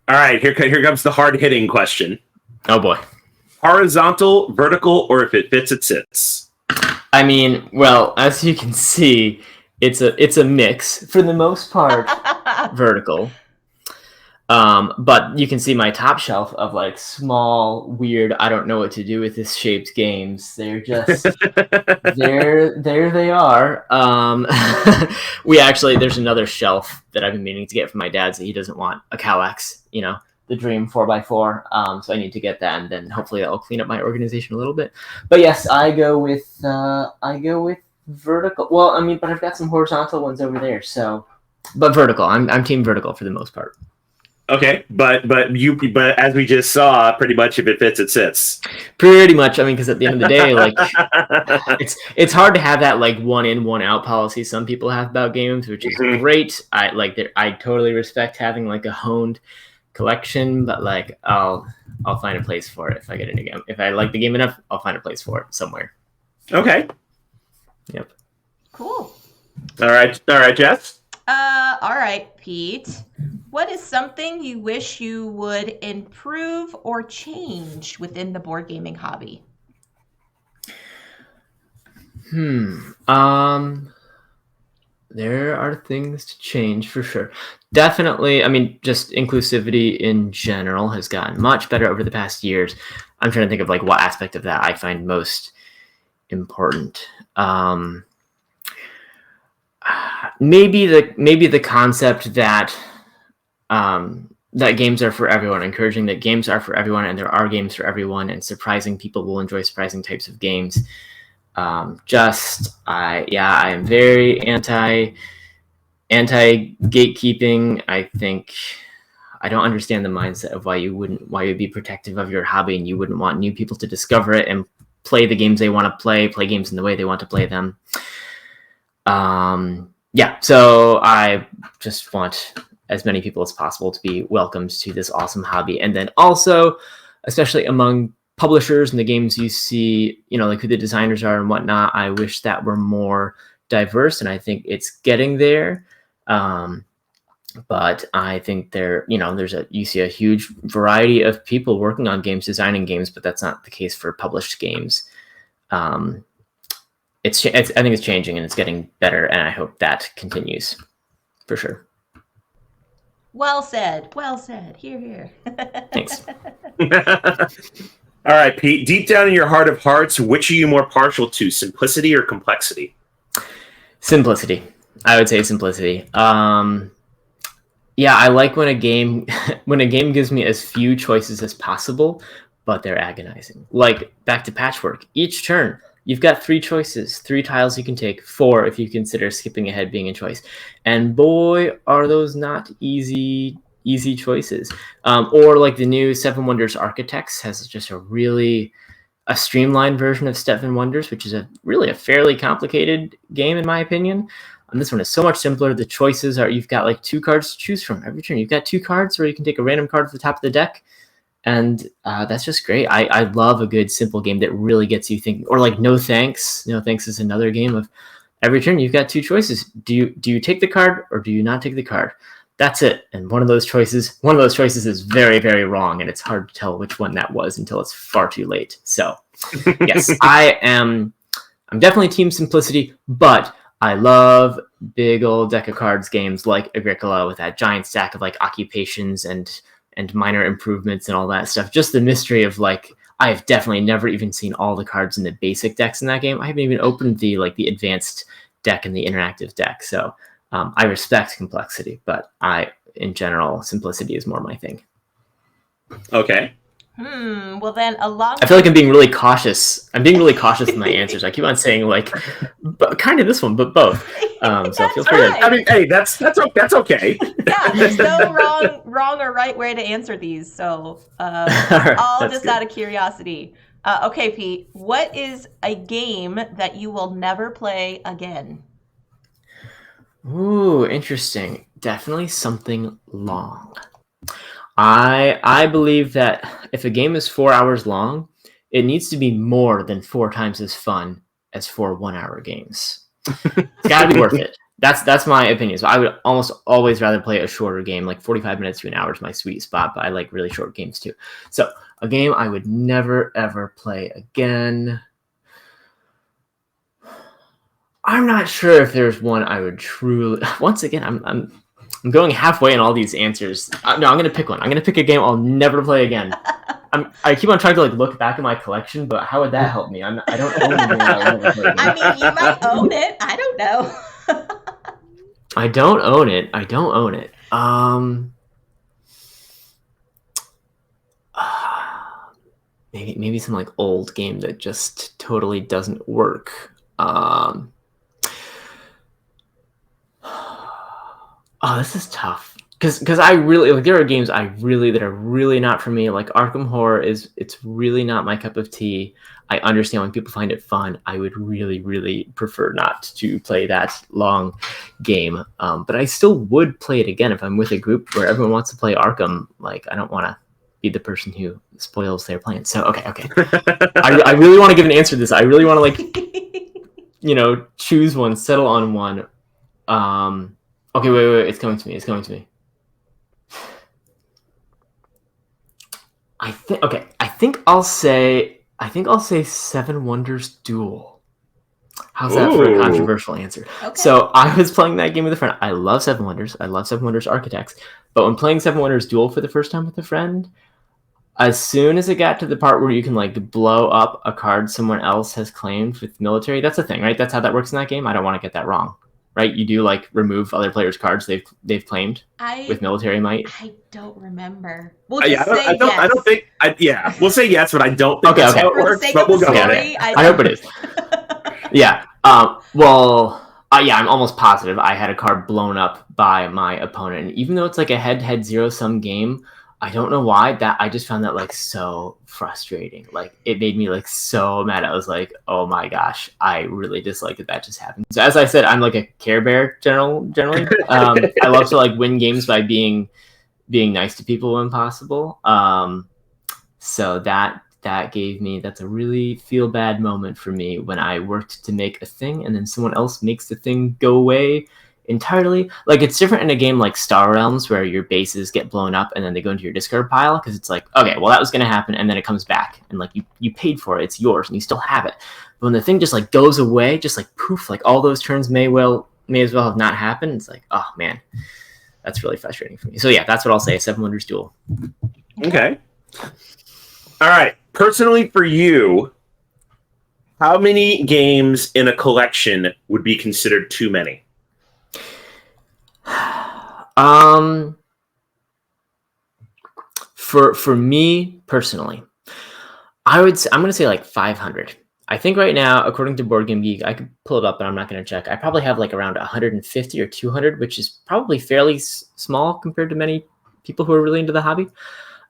Speaker 2: All right, here comes the hard-hitting question.
Speaker 3: Oh boy.
Speaker 2: Horizontal, vertical, or if it fits, it sits?
Speaker 3: I mean, well, as you can see, it's a mix. For the most part, vertical. But you can see my top shelf of like small, weird, I don't know what to do with this shaped games. They're just there they are. There's another shelf that I've been meaning to get from my dad, so he doesn't want a Kallax, the Dream 4x4. So I need to get that, and then hopefully that'll clean up my organization a little bit. But yes, I go with vertical. Well, I mean, but I've got some horizontal ones over there, so but vertical. I'm team vertical for the most part.
Speaker 2: Okay, but as we just saw, pretty much if it fits, it sits.
Speaker 3: Pretty much. I mean, because at the end of the day, like it's hard to have that like one in, one out policy some people have about games, which is great. I totally respect having like a honed collection, but like I'll find a place for it if I get into game. If I like the game enough, I'll find a place for it somewhere.
Speaker 2: Okay.
Speaker 1: Yep. Cool.
Speaker 2: All right, Jess.
Speaker 1: All right, Pete. What is something you wish you would improve or change within the board gaming hobby?
Speaker 3: There are things to change for sure. Definitely, I mean, just inclusivity in general has gotten much better over the past years. I'm trying to think of like what aspect of that I find most important. Maybe the concept that that games are for everyone, encouraging that games are for everyone, and there are games for everyone, and surprising people will enjoy surprising types of games. I am very anti gatekeeping. I think I don't understand the mindset of why you'd be protective of your hobby and you wouldn't want new people to discover it and play the games they want to play games in the way they want to play them. So I just want as many people as possible to be welcomed to this awesome hobby. And then also, especially among publishers and the games you see, like who the designers are and whatnot, I wish that were more diverse, and I think it's getting there. But I think you see a huge variety of people working on games, designing games, but that's not the case for published games. I think it's changing and it's getting better, and I hope that continues for sure.
Speaker 1: Well said. Hear, hear.
Speaker 3: Thanks.
Speaker 2: All right, Pete, deep down in your heart of hearts, which are you more partial to, simplicity or complexity?
Speaker 3: Simplicity. I would say simplicity. I like when a game gives me as few choices as possible, but they're agonizing. Like back to Patchwork. Each turn, You've got 3 choices, 3 tiles you can take, 4 if you consider skipping ahead being a choice. And boy, are those not easy choices. Or like the new Seven Wonders Architects has just a streamlined version of Seven Wonders, which is really a fairly complicated game in my opinion. And this one is so much simpler. The choices are, you've got like 2 cards to choose from every turn. You've got 2 cards where you can take a random card at the top of the deck. And that's just great. I love a good simple game that really gets you thinking. Or like No Thanks. No Thanks is another game of every turn you've got 2 choices. Do you take the card or do you not take the card? That's it. And one of those choices is very, very wrong, and it's hard to tell which one that was until it's far too late. So yes, I'm definitely team simplicity, but I love big old deck of cards games like Agricola with that giant stack of like occupations and minor improvements and all that stuff. Just the mystery of like, I've definitely never even seen all the cards in the basic decks in that game. I haven't even opened the advanced deck and the interactive deck. So I respect complexity, but in general, simplicity is more my thing.
Speaker 2: Okay.
Speaker 1: Well then,
Speaker 3: I feel like I'm being really cautious. I'm being really cautious with my answers. I keep on saying like, kind of this one, but both. So feel free.
Speaker 1: Right.
Speaker 2: I mean, hey, that's okay.
Speaker 1: Yeah, there's no wrong or right way to answer these. So all just out of curiosity. Okay, Pete, what is a game that you will never play again?
Speaker 3: Ooh, interesting. Definitely something long. I believe that if a game is 4 hours long, it needs to be more than 4 times as fun as 4 1-hour games. It's got to be worth it. That's my opinion. So I would almost always rather play a shorter game, like 45 minutes to an hour is my sweet spot, but I like really short games too. So a game I would never ever play again. I'm not sure if there's one I would truly. Once again, I'm going halfway in all these answers. No, I'm gonna pick one. I'm gonna pick a game I'll never play again. I keep on trying to like look back at my collection, but how would that help me? I don't own a game I'll never play again.
Speaker 1: I mean, you might own it. I don't know.
Speaker 3: I don't own it. Maybe some like old game that just totally doesn't work. Oh, this is tough because I really like, there are games that are really not for me. Like Arkham Horror it's really not my cup of tea. I understand when people find it fun. I would really, really prefer not to play that long game. But I still would play it again if I'm with a group where everyone wants to play Arkham. Like I don't want to be the person who spoils their plans. So okay. I really want to give an answer to this. I really want to like, choose one, settle on one. Okay, wait. It's coming to me. I think I'll say Seven Wonders Duel. How's that for a controversial answer? Okay. So I was playing that game with a friend. I love Seven Wonders. I love Seven Wonders Architects. But when playing Seven Wonders Duel for the first time with a friend, as soon as it got to the part where you can like blow up a card someone else has claimed with military, that's the thing, right? That's how that works in that game. I don't want to get that wrong. Right, you do like remove other players' cards they've claimed with military might.
Speaker 1: I don't remember. We'll just say yes.
Speaker 2: I don't think. We'll say yes, but I don't think that's how it works. But we'll go with it.
Speaker 3: I hope it is. Yeah. I'm almost positive I had a card blown up by my opponent, and even though it's like a head-to-head zero-sum game, I don't know why I just found that like so frustrating. Like it made me like so mad. I was like, oh my gosh, I really dislike that just happened. So as I said, I'm like a Care Bear generally. I love to like win games by being nice to people when possible. So that's a really feel bad moment for me when I worked to make a thing and then someone else makes the thing go away entirely. Like it's different in a game like Star Realms where your bases get blown up and then they go into your discard pile because it's like, okay, well that was going to happen and then it comes back and like you paid for it, it's yours and you still have it. But when the thing just like goes away, just like poof, like all those turns may as well have not happened. It's like, oh man, that's really frustrating for me. So yeah, that's what I'll say. Seven Wonders Duel.
Speaker 2: Okay. All right. Personally for you, how many games in a collection would be considered too many?
Speaker 3: For me personally, I'm going to say like 500. I think right now, according to Board Game Geek, I could pull it up, but I'm not going to check. I probably have like around 150 or 200, which is probably fairly small compared to many people who are really into the hobby.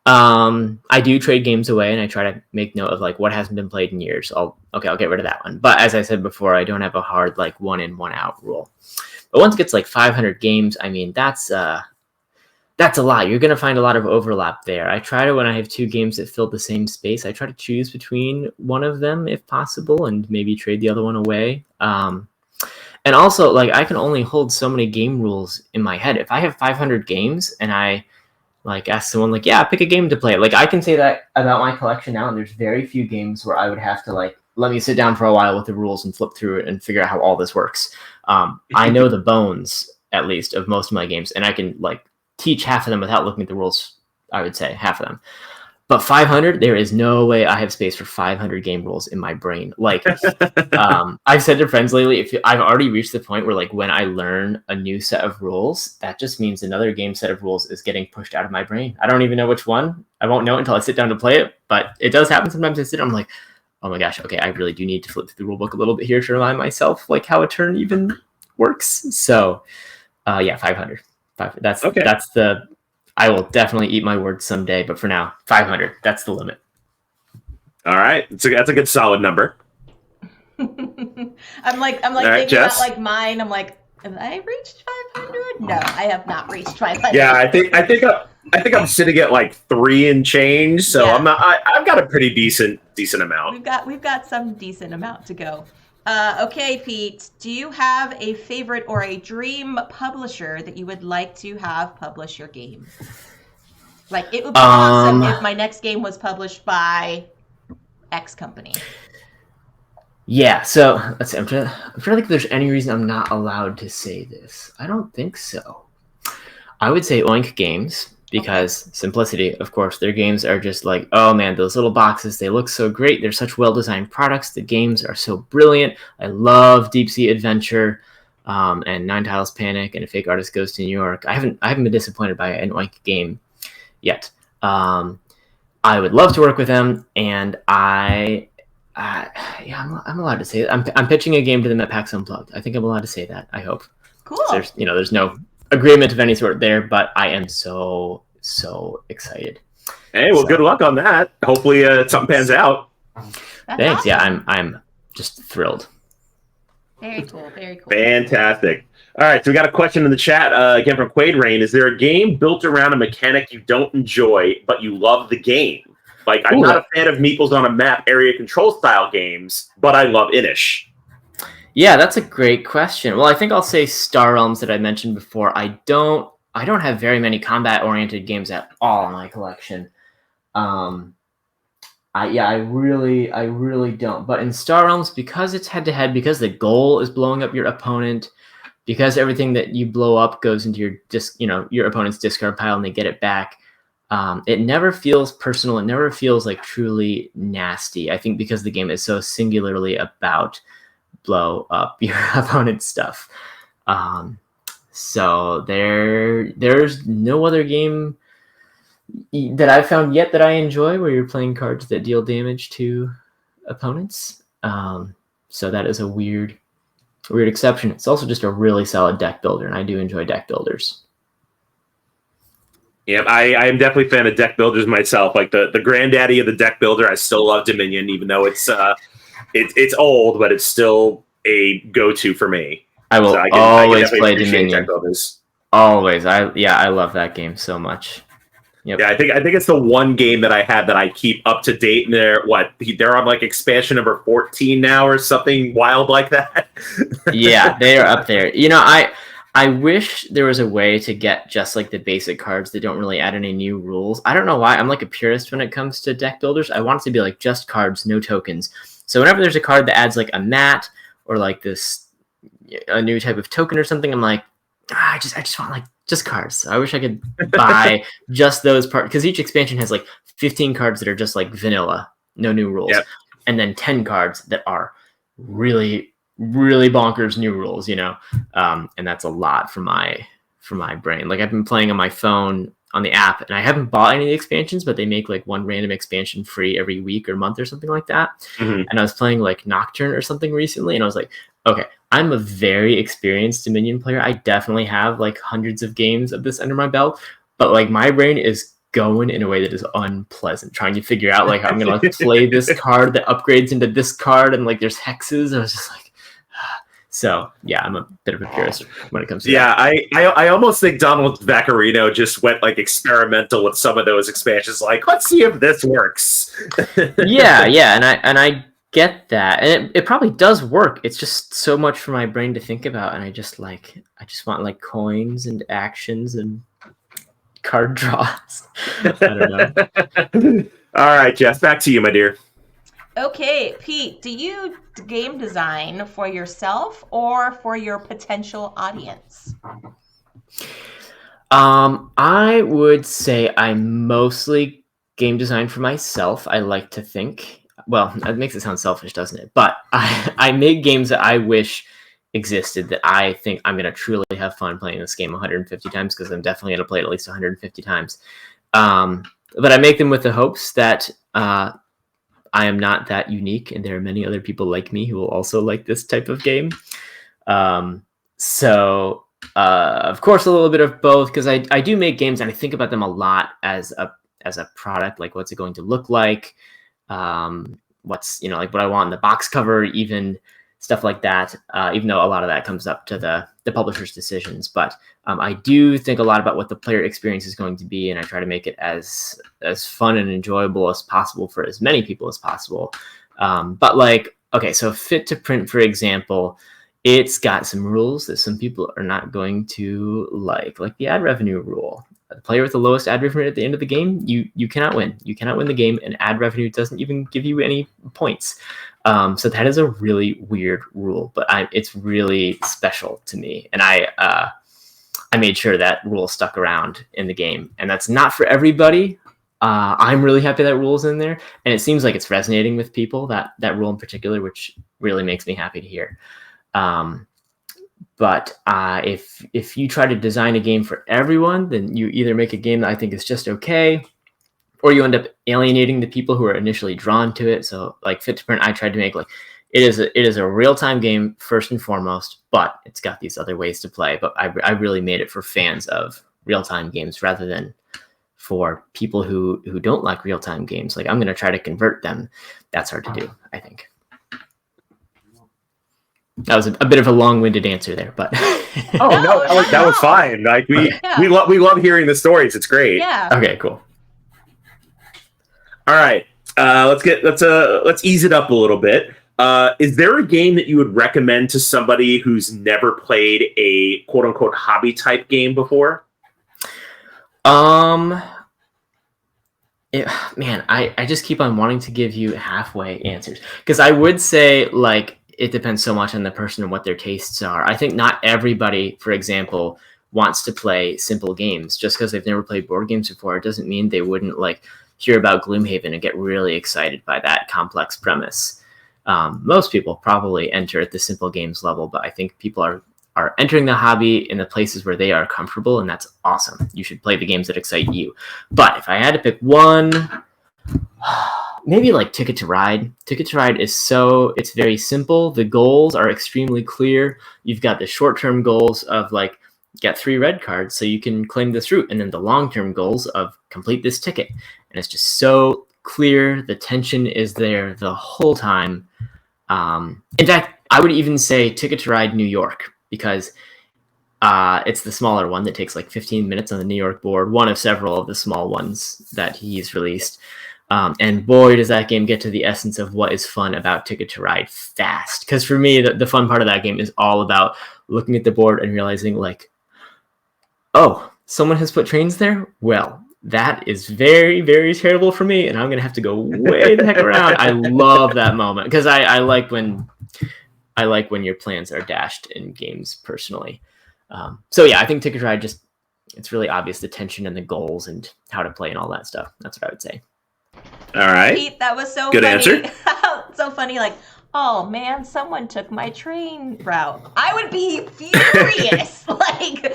Speaker 3: I do trade games away, and I try to make note of like what hasn't been played in years. I'll get rid of that one. But as I said before, I don't have a hard like 1 in, 1 out rule. But once it gets like 500 games, I mean that's a lot. You're going to find a lot of overlap there. I try to, when I have 2 games that fill the same space, I try to choose between one of them if possible, and maybe trade the other one away. And also, like, I can only hold so many game rules in my head. If I have 500 games and I like ask someone like, yeah, pick a game to play. Like I can say that about my collection now, and there's very few games where I would have to like let me sit down for a while with the rules and flip through it and figure out how all this works. I know the bones at least of most of my games, and I can like teach half of them without looking at the rules. I would say half of them. But 500, there is no way I have space for 500 game rules in my brain. Like, I've said to friends lately, if I've already reached the point where, like, when I learn a new set of rules, that just means another game set of rules is getting pushed out of my brain. I don't even know which one. I won't know it until I sit down to play it. But it does happen sometimes. I sit down, I'm like, oh my gosh, okay, I really do need to flip through the rule book a little bit here to remind myself, like, how a turn even works. So, yeah, 500. That's the... I will definitely eat my words someday, but for now, 500. That's the limit.
Speaker 2: All right, that's a good solid number.
Speaker 1: I'm like right, thinking about like mine. I'm like, have I reached 500? No, I have not reached 500.
Speaker 2: Yeah, I think I'm sitting at like 3 and change, so yeah. I've got a pretty decent amount.
Speaker 1: We've got some decent amount to go. Okay, Pete, do you have a favorite or a dream publisher that you would like to have publish your game? Like, it would be awesome if my next game was published by X company.
Speaker 3: Yeah, so let's see. I'm trying to think if there's any reason I'm not allowed to say this. I don't think so. I would say Oink Games, because simplicity, of course. Their games are just like, oh man, those little boxes, they look so great. They're such well-designed products. The games are so brilliant. I love Deep Sea Adventure and Nine Tiles Panic and A Fake Artist Goes to New York. I haven't been disappointed by an Oink game yet. I would love to work with them, and I'm allowed to say it. I'm pitching a game to them at PAX Unplugged. I think I'm allowed to say that. I hope.
Speaker 1: Cool.
Speaker 3: There's no agreement of any sort there, but I am so excited.
Speaker 2: Hey, well, good luck on that. Hopefully, something pans out.
Speaker 3: Thanks. Awesome. Yeah, I'm just thrilled.
Speaker 1: Very cool. Very cool.
Speaker 2: Fantastic. All right, so we got a question in the chat again from Quaid Rain. Is there a game built around a mechanic you don't enjoy, but you love the game? Like, I'm not a fan of Meeples on a Map area control style games, but I love Inish.
Speaker 3: Yeah, that's a great question. Well, I think I'll say Star Realms that I mentioned before. I don't have very many combat-oriented games at all in my collection. I really don't. But in Star Realms, because it's head-to-head, because the goal is blowing up your opponent, because everything that you blow up goes into your opponent's discard pile and they get it back, it never feels personal. It never feels like truly nasty. I think because the game is so singularly about blow up your opponent's stuff. So there's no other game that I've found yet that I enjoy where you're playing cards that deal damage to opponents. So that is a weird exception. It's also just a really solid deck builder, and I do enjoy deck builders.
Speaker 2: Yeah, I am definitely a fan of deck builders myself. Like the granddaddy of the deck builder, I still love Dominion, even though it's old, but it's still a go-to for me.
Speaker 3: I will always play Dominion. Always. I love that game so much. Yep.
Speaker 2: Yeah, I think it's the one game that I have that I keep up to date. And they're on like expansion number 14 now or something wild like that.
Speaker 3: Yeah, they are up there. I wish there was a way to get just like the basic cards that don't really add any new rules. I don't know why. I'm like a purist when it comes to deck builders. I want it to be like just cards, no tokens. So whenever there's a card that adds like a mat or like a new type of token or something, I'm like, I just want like just cards. So I wish I could buy just those parts, because each expansion has like 15 cards that are just like vanilla, no new rules, and then 10 cards that are really, really bonkers new rules, and that's a lot for my brain. Like I've been playing on my phone the app, and I haven't bought any of the expansions, but they make like one random expansion free every week or month or something like that.
Speaker 2: Mm-hmm.
Speaker 3: And I was playing like Nocturne or something recently, and I was like, okay, I'm a very experienced Dominion player. I definitely have like hundreds of games of this under my belt, but like my brain is going in a way that is unpleasant, trying to figure out like how I'm gonna like, play this card that upgrades into this card, and like there's hexes. I was just like, so yeah, I'm a bit of a purist when it comes to
Speaker 2: yeah,
Speaker 3: that.
Speaker 2: I almost think Donald Vaccarino just went like experimental with some of those expansions. Like, let's see if this works.
Speaker 3: yeah, and I get that, and it probably does work. It's just so much for my brain to think about, and I just want like coins and actions and card draws. I don't know.
Speaker 2: All right, Jeff, back to you, my dear.
Speaker 1: Okay, Pete, do you game design for yourself or for your potential audience?
Speaker 3: I would say I mostly game design for myself. I like to think. Well, that makes it sound selfish, doesn't it? But I make games that I wish existed, that I think I'm going to truly have fun playing this game 150 times, because I'm definitely going to play it at least 150 times. But I make them with the hopes that I am not that unique, and there are many other people like me who will also like this type of game. So, of course, a little bit of both, because I do make games and I think about them a lot as a product, like what's it going to look like, what's, like what I want in the box cover, even stuff like that, even though a lot of that comes up to the publisher's decisions. But I do think a lot about what the player experience is going to be, and I try to make it as fun and enjoyable as possible for as many people as possible. But like, okay, so Fit to Print, for example, it's got some rules that some people are not going to like the ad revenue rule. The player with the lowest ad revenue at the end of the game, you cannot win. You cannot win the game, and ad revenue doesn't even give you any points. So that is a really weird rule, but it's really special to me, and I made sure that rule stuck around in the game, and that's not for everybody. I'm really happy that rule's in there, and it seems like it's resonating with people, that rule in particular, which really makes me happy to hear. But if you try to design a game for everyone, then you either make a game that I think is just okay, or you end up alienating the people who are initially drawn to it. So like Fit to Print, I tried to make it is a real-time game first and foremost, but it's got these other ways to play. But I really made it for fans of real-time games rather than for people who don't like real-time games. Like, I'm going to try to convert them. That's hard to do, I think. That was a bit of a long-winded answer there, but
Speaker 2: no, that was fine. Like we love hearing the stories. It's great.
Speaker 1: Yeah.
Speaker 3: Okay, cool.
Speaker 2: All right, let's ease it up a little bit. Is there a game that you would recommend to somebody who's never played a quote unquote hobby type game before?
Speaker 3: Man, I just keep on wanting to give you halfway answers, because I would say it depends so much on the person and what their tastes are. I think not everybody, for example, wants to play simple games. Just because they've never played board games before, it doesn't mean they wouldn't hear about Gloomhaven and get really excited by that complex premise. Most people probably enter at the simple games level, but I think people are entering the hobby in the places where they are comfortable, and that's awesome. You should play the games that excite you. But if I had to pick one, maybe Ticket to Ride. Ticket to Ride it's very simple. The goals are extremely clear. You've got the short-term goals of get 3 red cards so you can claim this route, and then the long-term goals of complete this ticket. And it's just so clear. The tension is there the whole time. In fact, I would even say Ticket to Ride New York, because it's the smaller one that takes 15 minutes on the New York board, one of several of the small ones that he's released. And boy, does that game get to the essence of what is fun about Ticket to Ride fast. Because for me, the fun part of that game is all about looking at the board and realizing oh, someone has put trains there? Well, that is very, very terrible for me, and I'm going to have to go way the heck around. I love that moment, because I like when your plans are dashed in games personally. So yeah, I think Ticket to Ride it's really obvious, the tension and the goals and how to play and all that stuff. That's what I would say.
Speaker 2: All right.
Speaker 1: Pete, that was so
Speaker 2: good
Speaker 1: funny.
Speaker 2: Answer.
Speaker 1: So funny, oh man, someone took my train route. I would be furious. What the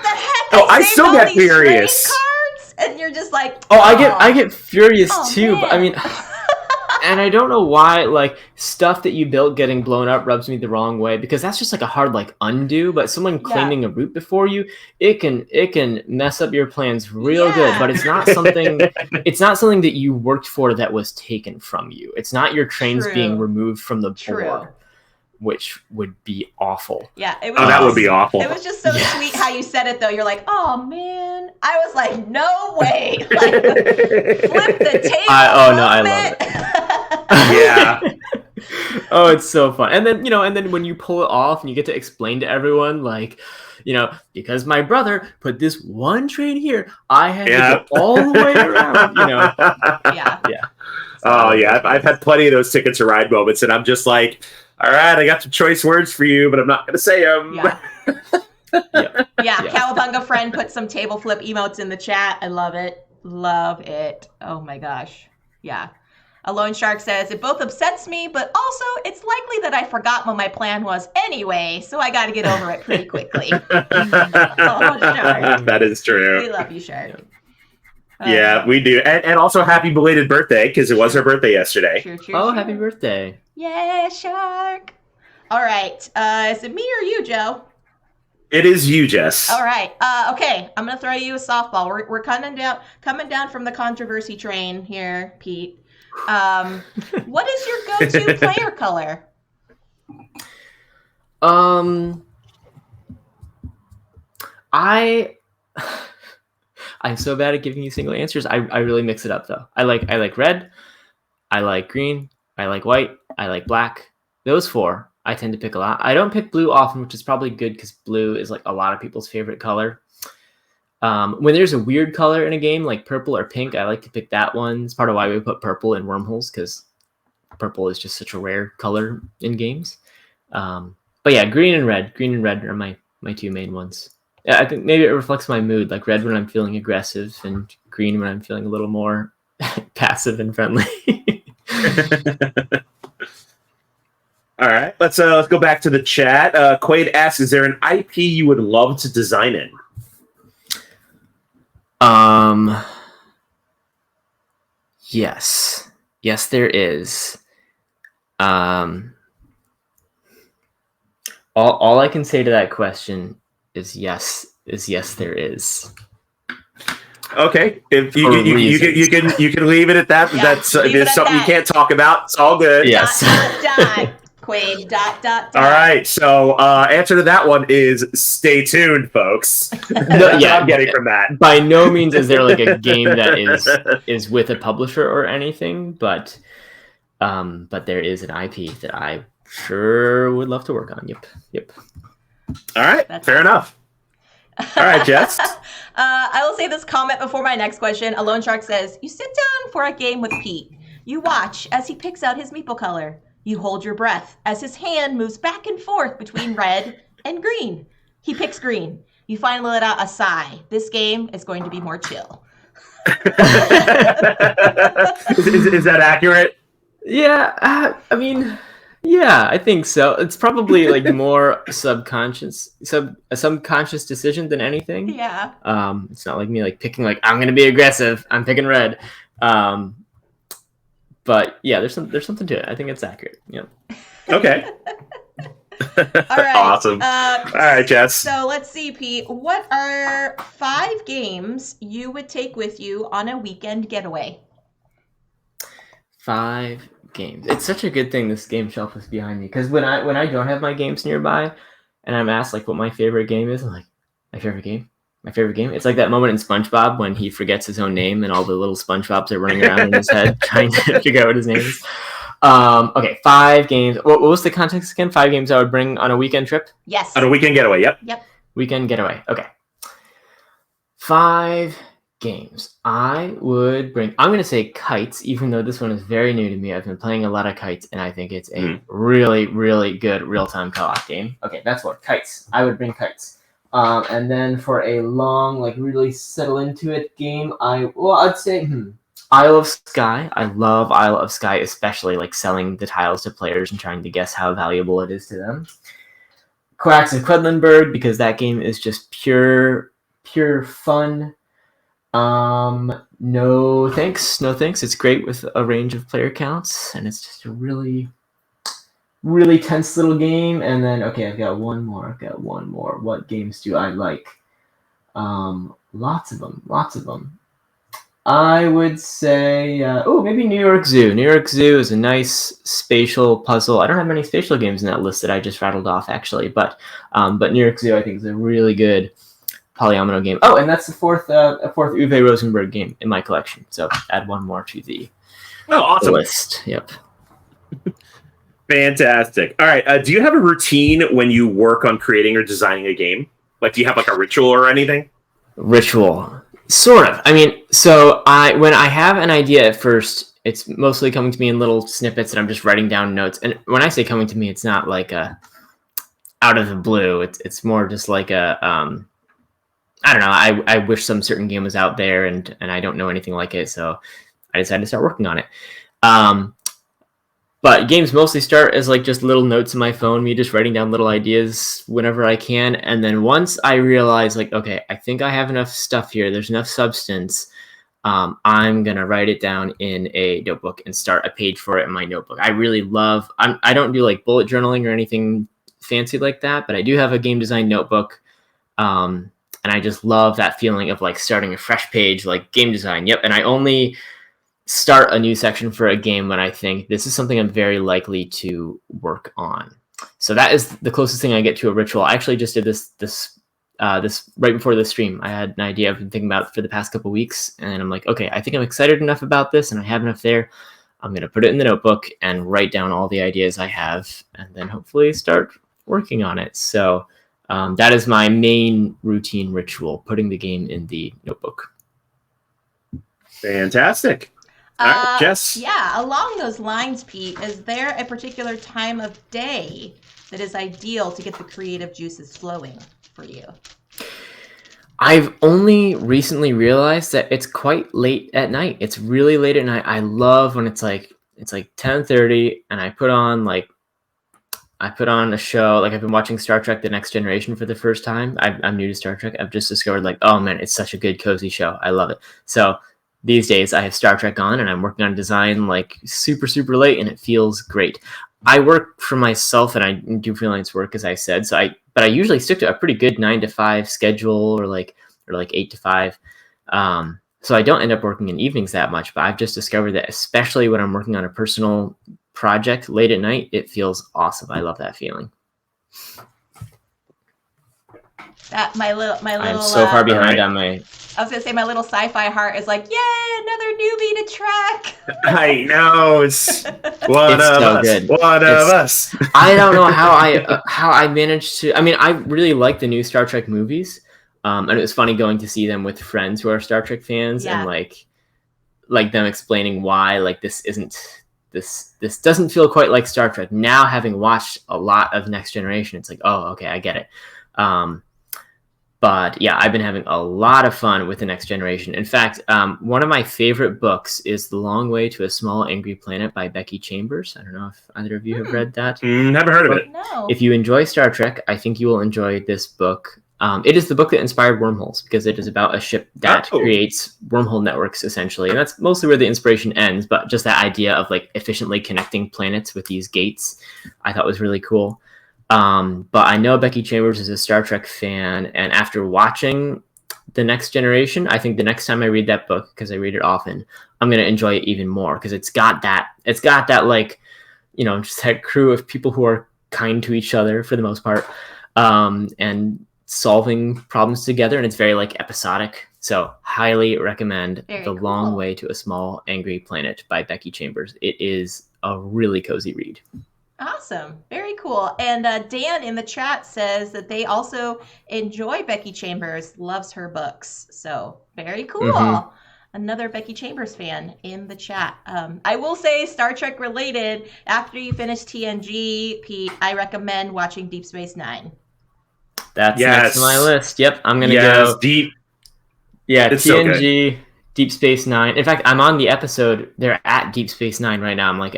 Speaker 1: heck?
Speaker 2: Oh, I still get furious.
Speaker 1: you're just like,
Speaker 3: Oh, I get furious too,
Speaker 1: man.
Speaker 3: but I mean, and I don't know why, like, stuff that you built getting blown up rubs me the wrong way, because that's just like a hard like undo. But someone claiming a root before you, it can mess up your plans real good. But it's not something that you worked for that was taken from you. It's not your trains being removed from the board, which would be awful.
Speaker 1: Yeah, it was.
Speaker 2: That would be awful.
Speaker 1: It was just so sweet how you said it, though. You're like, oh man. I was like, no way. Like, flip the table.
Speaker 3: I love it.
Speaker 2: Yeah.
Speaker 3: Oh, it's so fun. And then when you pull it off and you get to explain to everyone, like, because my brother put this one train here, I had to go all the way around,
Speaker 1: Yeah.
Speaker 2: Oh, yeah. I've had plenty of those Ticket to Ride moments, and I'm just like, all right, I got some choice words for you, but I'm not going to say them.
Speaker 1: Yeah. Cowabunga friend put some table flip emotes in the chat. I love it. Love it. Oh my gosh. Yeah. Alone Shark says, it both upsets me, but also it's likely that I forgot what my plan was anyway, so I got to get over it pretty quickly. Shark.
Speaker 2: That is true.
Speaker 1: We love you, Shark.
Speaker 2: Yeah, we do. And also happy belated birthday, because it was her birthday yesterday.
Speaker 1: True.
Speaker 3: Happy birthday.
Speaker 1: Yeah, Shark. All right. Is it me or you, Joe?
Speaker 2: It is you, Jess.
Speaker 1: All right. Okay. I'm gonna throw you a softball. We're coming down from the controversy train here, Pete. What is your go-to player color?
Speaker 3: I'm so bad at giving you single answers. I really mix it up though. I like red, I like green, I like white, I like black. Those four I tend to pick a lot. I don't pick blue often, which is probably good because blue is like a lot of people's favorite color. When there's a weird color in a game like purple or pink, I like to pick that one. It's part of why we put purple in Wormholes, because purple is just such a rare color in games. But yeah, green and red are my two main ones. Yeah, I think maybe it reflects my mood, like red when I'm feeling aggressive and green when I'm feeling a little more passive and friendly.
Speaker 2: All right, let's go back to the chat. Quaid asks, is there an IP you would love to design in?
Speaker 3: Yes, there is. All I can say to that question is yes, there is.
Speaker 2: Okay, if you can leave it at that.
Speaker 1: Yeah,
Speaker 2: That's if it's something you can't talk about. It's all good.
Speaker 3: Yes.
Speaker 1: Quaid.
Speaker 2: All right. So answer to that one is stay tuned, folks. I'm getting from that.
Speaker 3: By no means is there like a game that is with a publisher or anything, but there is an IP that I sure would love to work on. Yep.
Speaker 2: All right. Fair enough. All right, Jess.
Speaker 1: I will say this comment before my next question. Alone Shark says, you sit down for a game with Pete. You watch as he picks out his meeple color. You hold your breath as his hand moves back and forth between red and green. He picks green. You finally let out a sigh. This game is going to be more chill.
Speaker 2: Is that accurate?
Speaker 3: Yeah, I mean, yeah, I think so. It's probably like more a subconscious decision than anything.
Speaker 1: Yeah.
Speaker 3: It's not like me like picking like I'm gonna be aggressive. I'm picking red. But yeah, there's something to it. I think it's accurate. Yep.
Speaker 2: Okay.
Speaker 1: All right.
Speaker 2: Awesome. All right, Jess.
Speaker 1: So let's see, Pete. What are 5 games you would take with you on a weekend getaway?
Speaker 3: 5 games. It's such a good thing this game shelf is behind me, because when I don't have my games nearby, and I'm asked like what my favorite game is, I'm like, my favorite game. It's like that moment in SpongeBob when he forgets his own name and all the little SpongeBobs are running around in his head trying to figure out what his name is. Okay, 5 games. What was the context again? 5 games I would bring on a weekend trip?
Speaker 1: Yes.
Speaker 2: On a weekend getaway, yep.
Speaker 3: Weekend getaway, okay. 5 games. I would bring... I'm going to say Kites, even though this one is very new to me. I've been playing a lot of Kites, and I think it's a really, really good real-time co-op game. Okay, that's what. Kites. I would bring Kites. And then for a long, like really settle into it game, I'd say Isle of Skye. I love Isle of Skye, especially like selling the tiles to players and trying to guess how valuable it is to them. Quacks of Quedlinburg, because that game is just pure fun. No thanks. No thanks. It's great with a range of player counts, and it's just a really, really tense little game. And then, okay, I've got one more. What games do I like? Lots of them. I would say, maybe New York Zoo. New York Zoo is a nice spatial puzzle. I don't have many spatial games in that list that I just rattled off, actually, but New York Zoo I think is a really good polyomino game. Oh, and that's the fourth Uwe Rosenberg game in my collection. So add one more to the
Speaker 2: awesome
Speaker 3: list. Yep.
Speaker 2: Fantastic. All right. Do you have a routine when you work on creating or designing a game? Like, do you have like a ritual or anything?
Speaker 3: Ritual. Sort of. I mean, so when I have an idea at first, it's mostly coming to me in little snippets and I'm just writing down notes. And when I say coming to me, it's not like a out of the blue. It's more just like a I don't know. I wish some certain game was out there and I don't know anything like it, so I decided to start working on it. But games mostly start as like just little notes in my phone, me just writing down little ideas whenever I can. And then once I realize like, okay, I think I have enough stuff here, there's enough substance, I'm going to write it down in a notebook and start a page for it in my notebook. I really love, I don't do like bullet journaling or anything fancy like that, but I do have a game design notebook. And I just love that feeling of like starting a fresh page, like game design. Yep. And I only start a new section for a game when I think this is something I'm very likely to work on. So that is the closest thing I get to a ritual. I actually just did this right before the stream. I had an idea I've been thinking about for the past couple weeks, and I'm like, okay, I think I'm excited enough about this, and I have enough there. I'm going to put it in the notebook and write down all the ideas I have, and then hopefully start working on it. So that is my main routine ritual, putting the game in the notebook.
Speaker 2: Fantastic. Jess?
Speaker 1: Yeah, along those lines, Pete, is there a particular time of day that is ideal to get the creative juices flowing for you?
Speaker 3: I've only recently realized that it's quite late at night. It's really late at night. I love when it's like 10:30 and I put on a show. Like I've been watching Star Trek: The Next Generation for the first time. I'm new to Star Trek. I've just discovered like, oh man, it's such a good cozy show. I love it. So these days I have Star Trek on and I'm working on design like super, super late and it feels great. I work for myself and I do freelance work, as I said. But I usually stick to a pretty good 9 to 5 schedule or like 8 to 5. So I don't end up working in evenings that much, but I've just discovered that especially when I'm working on a personal project late at night, it feels awesome. I love that feeling.
Speaker 1: That my little
Speaker 3: I'm so far behind on my.
Speaker 1: I was gonna say my little sci-fi heart is like, yay, another newbie to track.
Speaker 2: I know it's one
Speaker 3: it's
Speaker 2: of
Speaker 3: so
Speaker 2: us.
Speaker 3: Good.
Speaker 2: One of us.
Speaker 3: I don't know how I managed to. I mean, I really like the new Star Trek movies, and it was funny going to see them with friends who are Star Trek fans, and like them explaining why like this doesn't feel quite like Star Trek. Now, having watched a lot of Next Generation, it's like, oh, okay, I get it. But yeah, I've been having a lot of fun with The Next Generation. In fact, one of my favorite books is The Long Way to a Small Angry Planet by Becky Chambers. I don't know if either of you have read that.
Speaker 2: Never heard of it.
Speaker 1: No.
Speaker 3: If you enjoy Star Trek, I think you will enjoy this book. It is the book that inspired wormholes because it is about a ship that creates wormhole networks, essentially. And that's mostly where the inspiration ends. But just that idea of like efficiently connecting planets with these gates, I thought was really cool. But I know Becky Chambers is a Star Trek fan, and after watching The Next Generation, I think the next time I read that book, because I read it often, I'm going to enjoy it even more because it's got that like, you know, just that crew of people who are kind to each other for the most part, and solving problems together, and it's very like episodic. So highly recommend The Long Way to a Small Angry Planet by Becky Chambers. It is a really cozy read.
Speaker 1: Awesome. Very cool. And Dan in the chat says that they also enjoy Becky Chambers, loves her books. So very cool. Mm-hmm. Another Becky Chambers fan in the chat. I will say Star Trek related, after you finish TNG, Pete, I recommend watching Deep Space Nine.
Speaker 3: That's next on my list. Yep. I'm going to go.
Speaker 2: Deep.
Speaker 3: Yeah,
Speaker 2: it's
Speaker 3: TNG. So Deep Space Nine. In fact, I'm on the episode. They're at Deep Space Nine right now. I'm like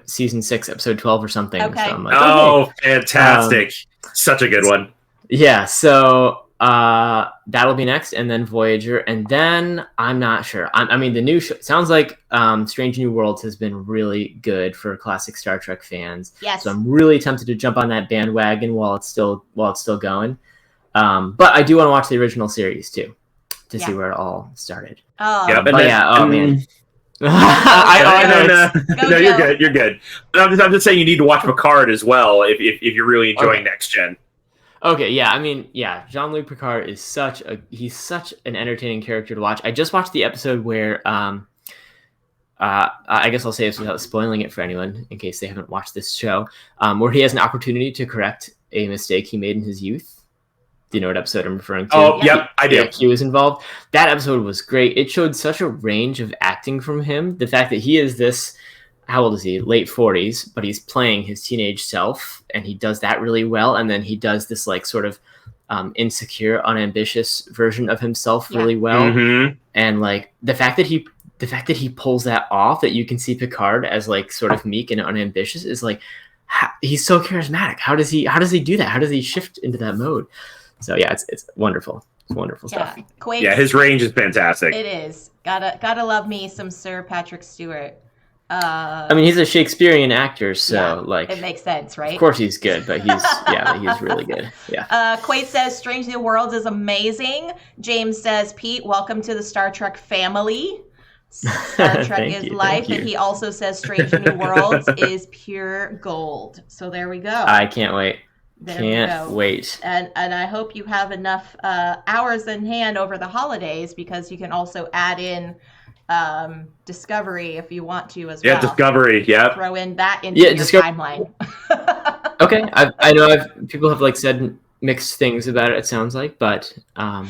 Speaker 3: season 6, episode 12 or something.
Speaker 1: Okay.
Speaker 3: So I'm like,
Speaker 2: fantastic! Such a good one.
Speaker 3: Yeah. So That'll be next, and then Voyager, and then I'm not sure. I mean, the new show sounds like Strange New Worlds has been really good for classic Star Trek fans.
Speaker 1: Yes.
Speaker 3: So I'm really tempted to jump on that bandwagon while it's still going. But I do want to watch the original series too, to see where it all started.
Speaker 1: Oh,
Speaker 2: yeah,
Speaker 3: but man.
Speaker 2: You're good. I'm just saying you need to watch Picard as well if you're really enjoying Next Gen.
Speaker 3: Okay, yeah, I mean, yeah, Jean-Luc Picard is such an entertaining character to watch. I just watched the episode where, I guess I'll say this without spoiling it for anyone in case they haven't watched this show, where he has an opportunity to correct a mistake he made in his youth. Do you know what episode I'm referring to?
Speaker 2: Oh, yep, I do.
Speaker 3: Yeah, Q was involved. That episode was great. It showed such a range of acting from him. The fact that he is this, how old is he? Late 40s, but he's playing his teenage self, and he does that really well. And then he does this like sort of insecure, unambitious version of himself really well. Mm-hmm. And like the fact that he pulls that off, that you can see Picard as like sort of meek and unambitious, is like he's so charismatic. How does he do that? How does he shift into that mode? So yeah, it's wonderful. It's wonderful stuff.
Speaker 1: Quake,
Speaker 2: yeah, his range is fantastic.
Speaker 1: It is. Gotta love me some Sir Patrick Stewart.
Speaker 3: I mean, he's a Shakespearean actor, so like
Speaker 1: it makes sense, right?
Speaker 3: Of course he's good, but he's really good. Yeah.
Speaker 1: Quaid says Strange New Worlds is amazing. James says, Pete, welcome to the Star Trek family. Star Trek is life, and he also says Strange New Worlds is pure gold. So there we go.
Speaker 3: I can't wait.
Speaker 1: Can't wait. And I hope you have enough hours in hand over the holidays, because you can also add in Discovery if you want to as well.
Speaker 2: Yeah, Discovery. Yeah.
Speaker 1: Throw in that into your timeline.
Speaker 3: Okay, I know people have like said mixed things about it. It sounds like, but I'm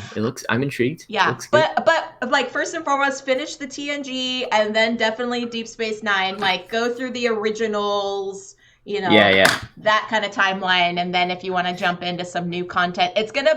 Speaker 3: intrigued.
Speaker 1: Yeah, but like first and foremost, finish the TNG, and then definitely Deep Space Nine. Like go through the originals. You know, that kind of timeline, and then if you want to jump into some new content, it's gonna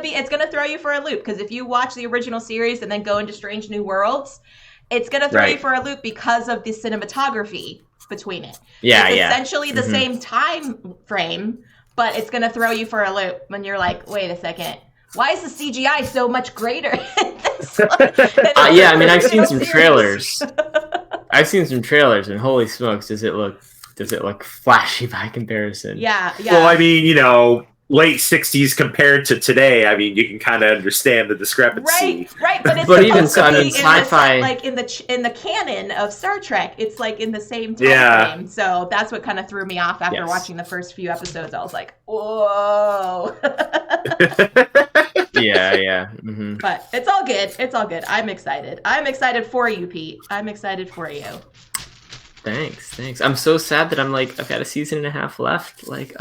Speaker 1: throw you for a loop, because if you watch the original series and then go into Strange New Worlds, it's gonna throw you for a loop because of the cinematography between it. It's essentially the same time frame, but it's gonna throw you for a loop when you're like, wait a second, why is the CGI so much greater in this one?
Speaker 3: I mean, I've seen some trailers. And holy smokes, does it look flashy by comparison?
Speaker 1: Yeah.
Speaker 2: Well, I mean, you know, late 60s compared to today, I mean, you can kind of understand the discrepancy.
Speaker 1: Right. But it's
Speaker 3: even so, I mean, sci-fi,
Speaker 1: like in the canon of Star Trek, it's like in the same time frame. So that's what kind of threw me off after watching the first few episodes. I was like, whoa.
Speaker 3: Yeah. Mm-hmm.
Speaker 1: But it's all good. I'm excited for you, Pete. I'm excited for you.
Speaker 3: Thanks. I'm so sad that I'm like, I've got a season and a half left. Like,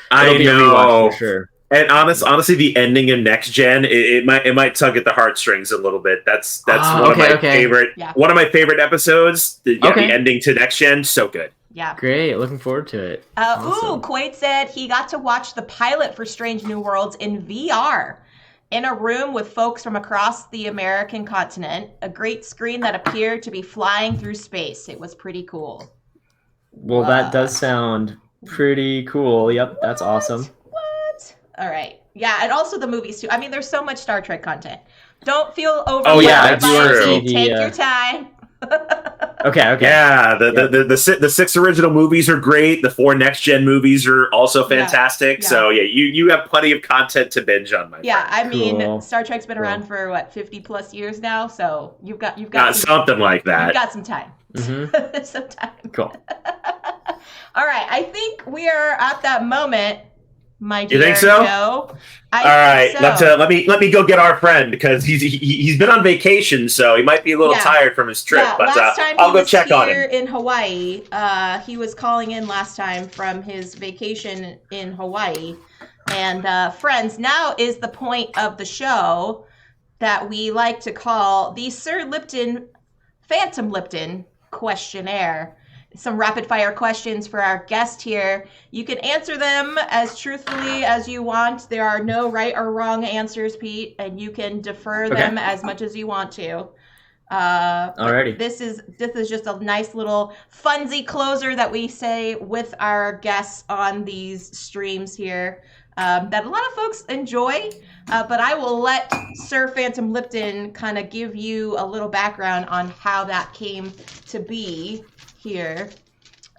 Speaker 2: I know.
Speaker 3: For sure.
Speaker 2: And honestly, the ending of Next Gen, it might tug at the heartstrings a little bit. That's one of my favorite episodes. The ending to Next Gen, so good.
Speaker 1: Yeah.
Speaker 3: Great. Looking forward to it.
Speaker 1: Awesome. Quaid said he got to watch the pilot for Strange New Worlds in VR. In a room with folks from across the American continent, a great screen that appeared to be flying through space. It was pretty cool.
Speaker 3: Well, that does sound pretty cool. Yep, that's awesome.
Speaker 1: What? All right. Yeah, and also the movies, too. I mean, there's so much Star Trek content. Don't feel overwhelmed. Take your time.
Speaker 3: Okay.
Speaker 2: Yeah, the 6 original movies are great. The 4 Next Gen movies are also fantastic. Yeah. So you have plenty of content to binge on, my friend.
Speaker 1: I mean, Star Trek's been around for 50 plus years now. So you've got
Speaker 2: something like that.
Speaker 1: You've got some time.
Speaker 3: Mm-hmm.
Speaker 1: Some time.
Speaker 3: Cool.
Speaker 1: All right, I think we are at that moment. My dear
Speaker 2: you think so?
Speaker 1: Joe.
Speaker 2: All right, let me go get our friend, because he's been on vacation, so he might be a little tired from his trip. But I'll go check on him.
Speaker 1: In Hawaii, he was calling in last time from his vacation in Hawaii. And friends, now is the point of the show that we like to call the Sir Lipton, Phantom Lipton questionnaire. Some rapid fire questions for our guest here. You can answer them as truthfully as you want. There are no right or wrong answers, Pete, and you can defer them as much as you want to.
Speaker 3: Alrighty.
Speaker 1: This is just a nice little funsy closer that we say with our guests on these streams here. that a lot of folks enjoy. But I will let Sir Phantom Lipton kind of give you a little background on how that came to be here.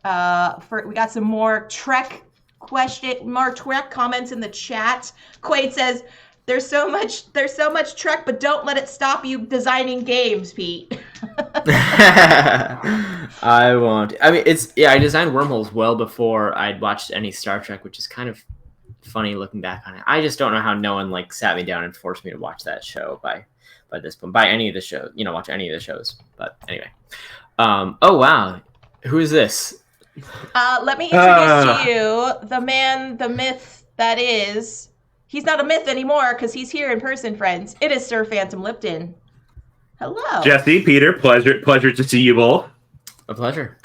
Speaker 1: We got some more Trek comments in the chat. Quaid says, "There's so much Trek, but don't let it stop you designing games, Pete."
Speaker 3: I won't. I mean, I designed wormholes well before I'd watched any Star Trek, which is kind of funny looking back on it. I just don't know how no one sat me down and forced me to watch that show by this point, by any of the shows, watch any of the shows. But anyway, oh wow, who is this?
Speaker 1: Let me introduce to you the man, the myth that is. He's not a myth anymore because he's here in person, friends. It is Sir Phantom Lipton. Hello,
Speaker 2: Jesse, Peter, pleasure to see you both.
Speaker 3: A pleasure.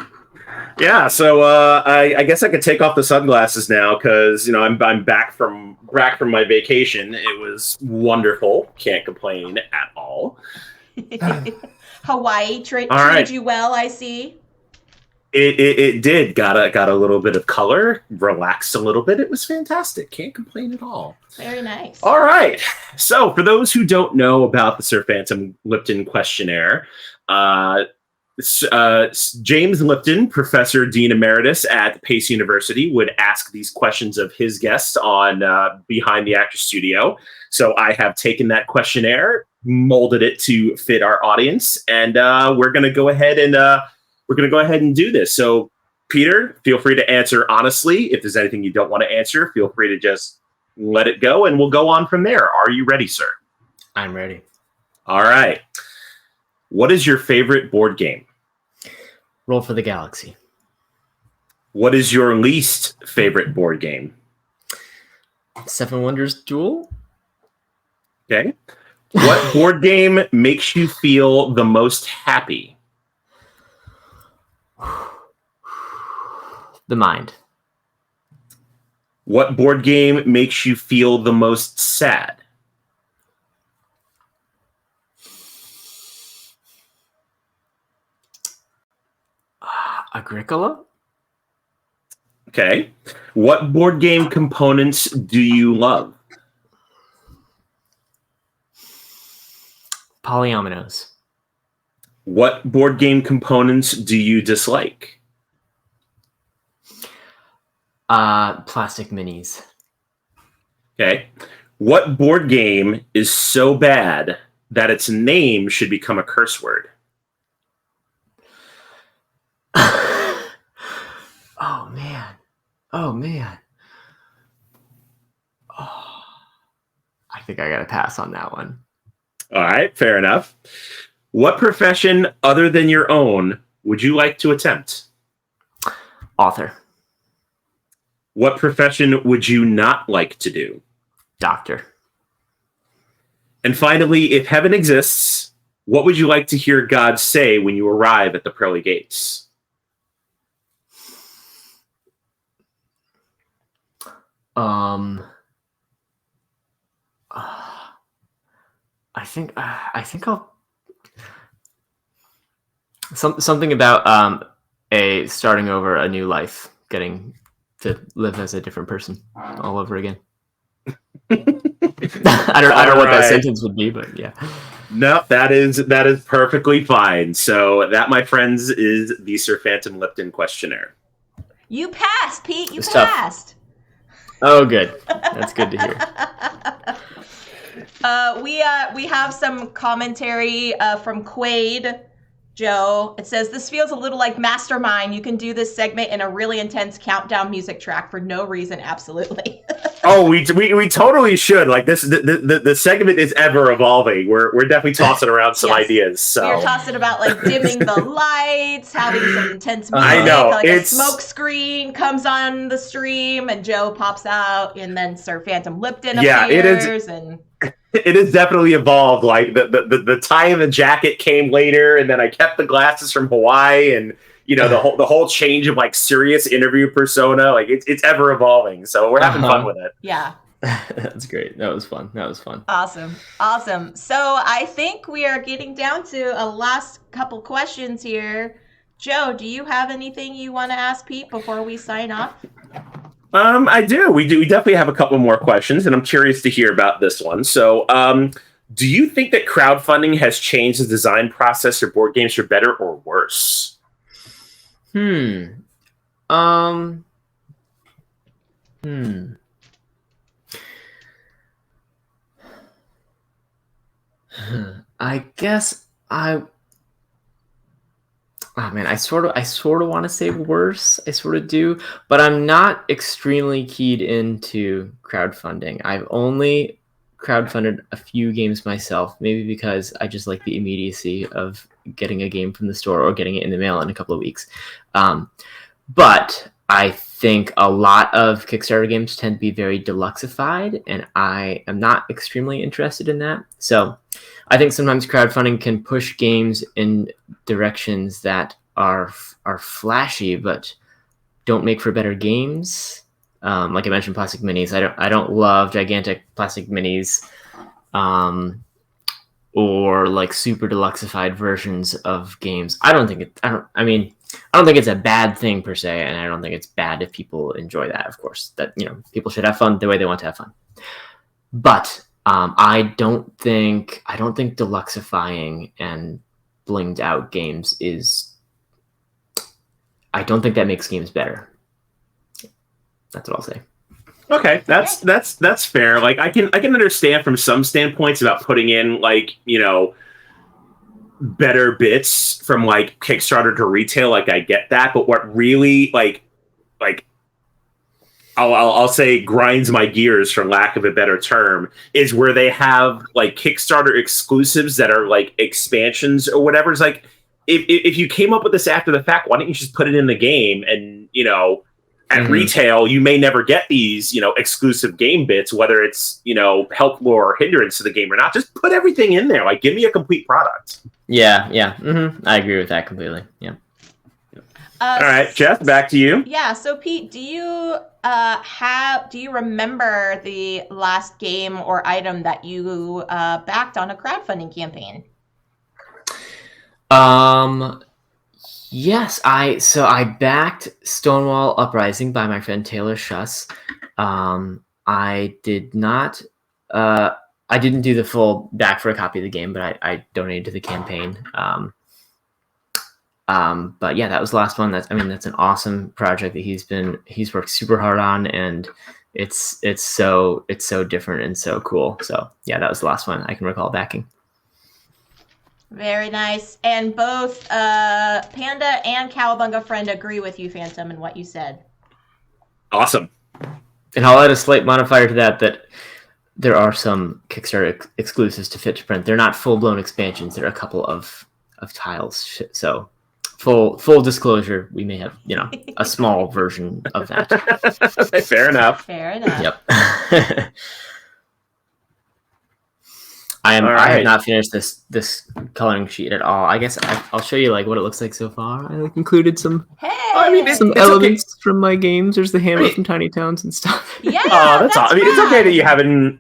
Speaker 2: Yeah, so I guess I could take off the sunglasses now because I'm back from my vacation. It was wonderful. Can't complain at all.
Speaker 1: Hawaii treated you well, I see.
Speaker 2: It did. Got a little bit of color, relaxed a little bit. It was fantastic. Can't complain at all.
Speaker 1: Very nice.
Speaker 2: All right. So for those who don't know about the Sir Phantom Lipton questionnaire, James Lipton, Professor Dean Emeritus at Pace University, would ask these questions of his guests on Behind the Actor Studio. So I have taken that questionnaire, molded it to fit our audience, and we're going to go ahead and do this. So, Peter, feel free to answer honestly. If there's anything you don't want to answer, feel free to just let it go, and we'll go on from there. Are you ready, sir?
Speaker 3: I'm ready.
Speaker 2: All right. What is your favorite board game?
Speaker 3: Roll for the Galaxy.
Speaker 2: What is your least favorite board game?
Speaker 3: Seven Wonders Duel.
Speaker 2: Okay. What board game makes you feel the most happy?
Speaker 3: The Mind.
Speaker 2: What board game makes you feel the most sad?
Speaker 3: Agricola?
Speaker 2: Okay. What board game components do you love?
Speaker 3: Polyominoes.
Speaker 2: What board game components do you dislike?
Speaker 3: Plastic minis.
Speaker 2: Okay. What board game is so bad that its name should become a curse word?
Speaker 3: Oh, man. Oh, I think I got to pass on that one.
Speaker 2: All right, fair enough. What profession other than your own would you like to attempt?
Speaker 3: Author.
Speaker 2: What profession would you not like to do?
Speaker 3: Doctor.
Speaker 2: And finally, if heaven exists, what would you like to hear God say when you arrive at the pearly gates?
Speaker 3: I think I'll something about starting over a new life, getting to live as a different person all over again. I don't know what that sentence would be, but yeah.
Speaker 2: No, that is perfectly fine. So that, my friends, is the Sir Phantom Lipton questionnaire.
Speaker 1: You passed, Pete. You
Speaker 3: It's
Speaker 1: passed.
Speaker 3: Tough. Oh, good. That's good to hear.
Speaker 1: We have some commentary from Quaid. Joe, it says, this feels a little like Mastermind. You can do this segment in a really intense countdown music track for no reason. Absolutely.
Speaker 2: Oh, we totally should. Like this, the segment is ever evolving. We're definitely tossing around some ideas. So
Speaker 1: we're tossing about like dimming the lights, having some intense music.
Speaker 2: I know,
Speaker 1: like a smoke screen comes on the stream, and Joe pops out, and then Sir Phantom Lipton appears, and
Speaker 2: it has definitely evolved. Like the tie and the jacket came later, and then I kept the glasses from Hawaii, and the whole change of like serious interview persona. Like it's ever evolving. So we're having fun with it.
Speaker 1: Yeah.
Speaker 3: That's great. That was fun.
Speaker 1: Awesome. So I think we are getting down to a last couple questions here. Joe, do you have anything you want to ask Pete before we sign off?
Speaker 2: I do. We do. We definitely have a couple more questions, and I'm curious to hear about this one. So, do you think that crowdfunding has changed the design process for board games for better or worse?
Speaker 3: Um. Hmm. I guess I. Oh man, I sort of want to say worse. I sort of do, but I'm not extremely keyed into crowdfunding. I've only crowdfunded a few games myself, maybe because I just like the immediacy of getting a game from the store or getting it in the mail in a couple of weeks. But I think a lot of Kickstarter games tend to be very deluxeified, and I am not extremely interested in that. So I think sometimes crowdfunding can push games in directions that are flashy but don't make for better games. Like I mentioned, plastic minis. I don't love gigantic plastic minis, or like super deluxeified versions of games. I don't think it. I don't think it's a bad thing per se, and I don't think it's bad if people enjoy that. Of course, that people should have fun the way they want to have fun. But I don't think deluxeifying and blinged out games is. I don't think that makes games better. That's what I'll say.
Speaker 2: Okay, that's fair. Like I can understand from some standpoints about putting in better bits from like Kickstarter to retail. Like I get that, but what really like I'll say grinds my gears, for lack of a better term, is where they have like Kickstarter exclusives that are like expansions or whatever. It's like if you came up with this after the fact, why don't you just put it in the game? And at retail, you may never get these exclusive game bits, whether it's helpful or hindrance to the game or not. Just put everything in there. Like, give me a complete product.
Speaker 3: Yeah. I agree with that completely. Yeah.
Speaker 2: All right, Jeff, back to you.
Speaker 1: Yeah. So, Pete, do you remember the last game or item that you backed on a crowdfunding campaign?
Speaker 3: Yes, I backed Stonewall Uprising by my friend Taylor Schuss. I did not. I didn't do the full back for a copy of the game, but I donated to the campaign. But yeah, that was the last one. That's an awesome project that he's worked super hard on, and it's so different and so cool. So yeah, that was the last one I can recall backing.
Speaker 1: Very nice. And both Panda and Cowabunga Friend agree with you, Phantom, and what you said.
Speaker 2: Awesome.
Speaker 3: And I'll add a slight modifier to that there are some Kickstarter exclusives to Fit to Print. They're not full-blown expansions. They're a couple of tiles. So full disclosure, we may have, a small version of that.
Speaker 2: Fair enough.
Speaker 1: Fair enough.
Speaker 3: Yep. I have not finished this coloring sheet at all. I guess I'll show you like what it looks like so far. I included some some elements from my games. There's the hammer from Tiny Towns and stuff.
Speaker 1: Yeah,
Speaker 2: that's awesome. It's okay that you haven't.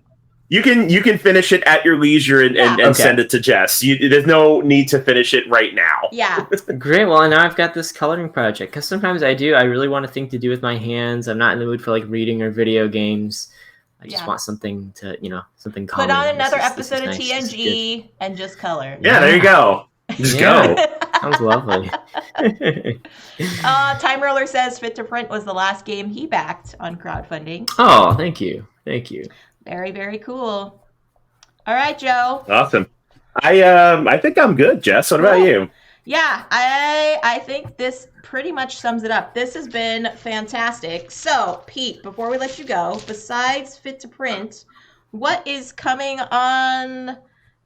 Speaker 2: You can finish it at your leisure and send it to Jess. There's no need to finish it right now.
Speaker 1: Yeah.
Speaker 3: Great. Well, now I've got this coloring project because sometimes I really want a thing to do with my hands. I'm not in the mood for like reading or video games. I just want something to, something calming.
Speaker 1: Put on another episode of TNG and just color.
Speaker 2: Yeah, there you go. Just go.
Speaker 3: Sounds lovely.
Speaker 1: Time Roller says Fit to Print was the last game he backed on crowdfunding.
Speaker 3: Oh, thank you.
Speaker 1: Very, very cool. All right, Joe.
Speaker 2: Awesome. I think I'm good, Jess. What about you?
Speaker 1: Yeah, I think this pretty much sums it up. This has been fantastic. So, Pete, before we let you go, besides Fit to Print, what is coming on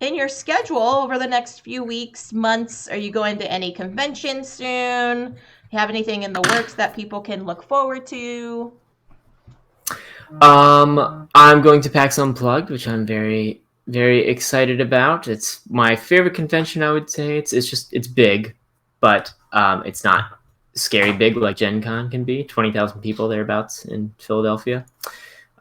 Speaker 1: in your schedule over the next few weeks, months? Are you going to any conventions soon? You have anything in the works that people can look forward to?
Speaker 3: I'm going to PAX Unplugged, which I'm very, very excited about. It's my favorite convention, I would say. It's big, but it's not scary big like Gen Con can be. 20,000 people thereabouts in Philadelphia.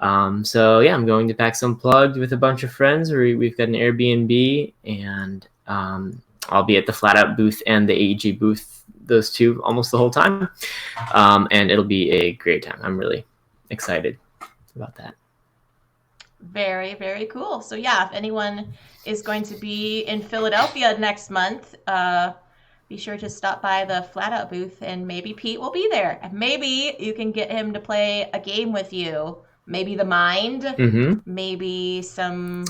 Speaker 3: So yeah, I'm going to PAX Unplugged with a bunch of friends. We've got an Airbnb, and I'll be at the Flat Out booth and the AEG booth, those two, almost the whole time. And it'll be a great time. I'm really excited about that.
Speaker 1: Very, very cool. So yeah, if anyone is going to be in Philadelphia next month, be sure to stop by the Flatout booth, and maybe Pete will be there. Maybe you can get him to play a game with you. Maybe the Mind, maybe some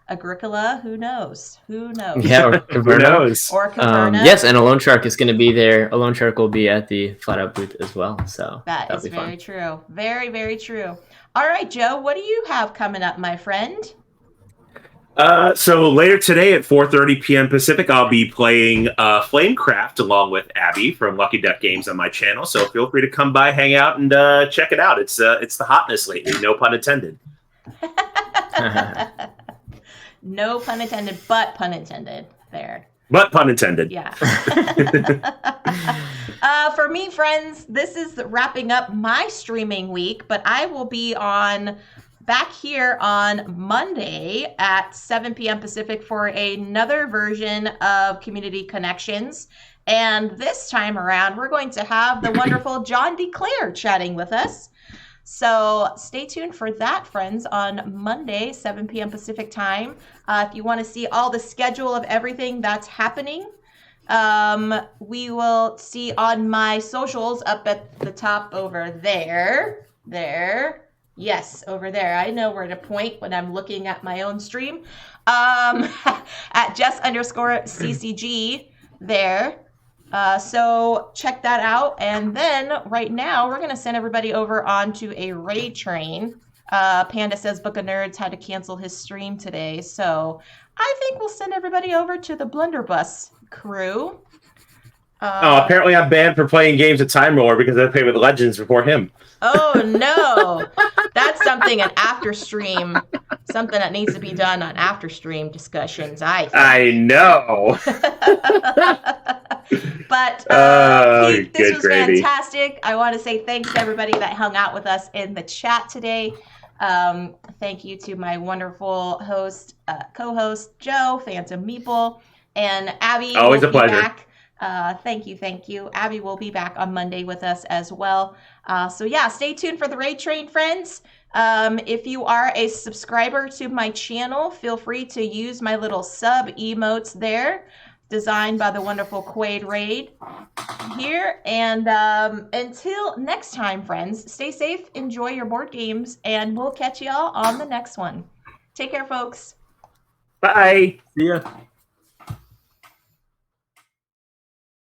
Speaker 1: Agricola. Who knows? Who knows?
Speaker 3: Yeah, or
Speaker 2: Who
Speaker 3: Caverna.
Speaker 2: knows?
Speaker 1: Or Caverna.
Speaker 3: Yes, and Alone Shark is going to be there. Alone Shark will be at the Flatout booth as well. So
Speaker 1: that is very true. Very, very true. All right, Joe, what do you have coming up, my friend?
Speaker 2: So later today at 4:30 p.m. Pacific, I'll be playing Flamecraft along with Abby from Lucky Duck Games on my channel. So feel free to come by, hang out, and check it out. It's the hotness lately, no pun intended.
Speaker 1: No pun intended, but pun intended there.
Speaker 2: But pun intended.
Speaker 1: Yeah. For me, friends, this is wrapping up my streaming week, but I will be back here on Monday at 7 p.m. Pacific for another version of Community Connections. And this time around, we're going to have the wonderful John DeClaire chatting with us. So stay tuned for that, friends, on Monday, 7 p.m. Pacific time. If you want to see all the schedule of everything that's happening, we will see on my socials up at the top over there. Yes, over there. I know where to point when I'm looking at my own stream. At Jess_CCG there. So check that out. And then right now, we're going to send everybody over onto a raid train. Panda says Book of Nerds had to cancel his stream today. So I think we'll send everybody over to the Blunderbuss crew.
Speaker 2: Apparently I'm banned for playing games at Time Roller because I played with Legends before him.
Speaker 1: Oh, no. That's something something that needs to be done on after stream discussions, I think.
Speaker 2: I know.
Speaker 1: But Pete, this was fantastic. I want to say thanks to everybody that hung out with us in the chat today. Thank you to my wonderful co-host, Joe, Phantom Meeple, and Abby.
Speaker 2: Always a pleasure.
Speaker 1: Back. Thank you. Abby will be back on Monday with us as well. So yeah, stay tuned for the Raid Train, friends. If you are a subscriber to my channel, feel free to use my little sub emotes there, designed by the wonderful Quaid Raid here. And until next time, friends, stay safe, enjoy your board games, and we'll catch y'all on the next one. Take care, folks.
Speaker 2: Bye.
Speaker 3: See ya.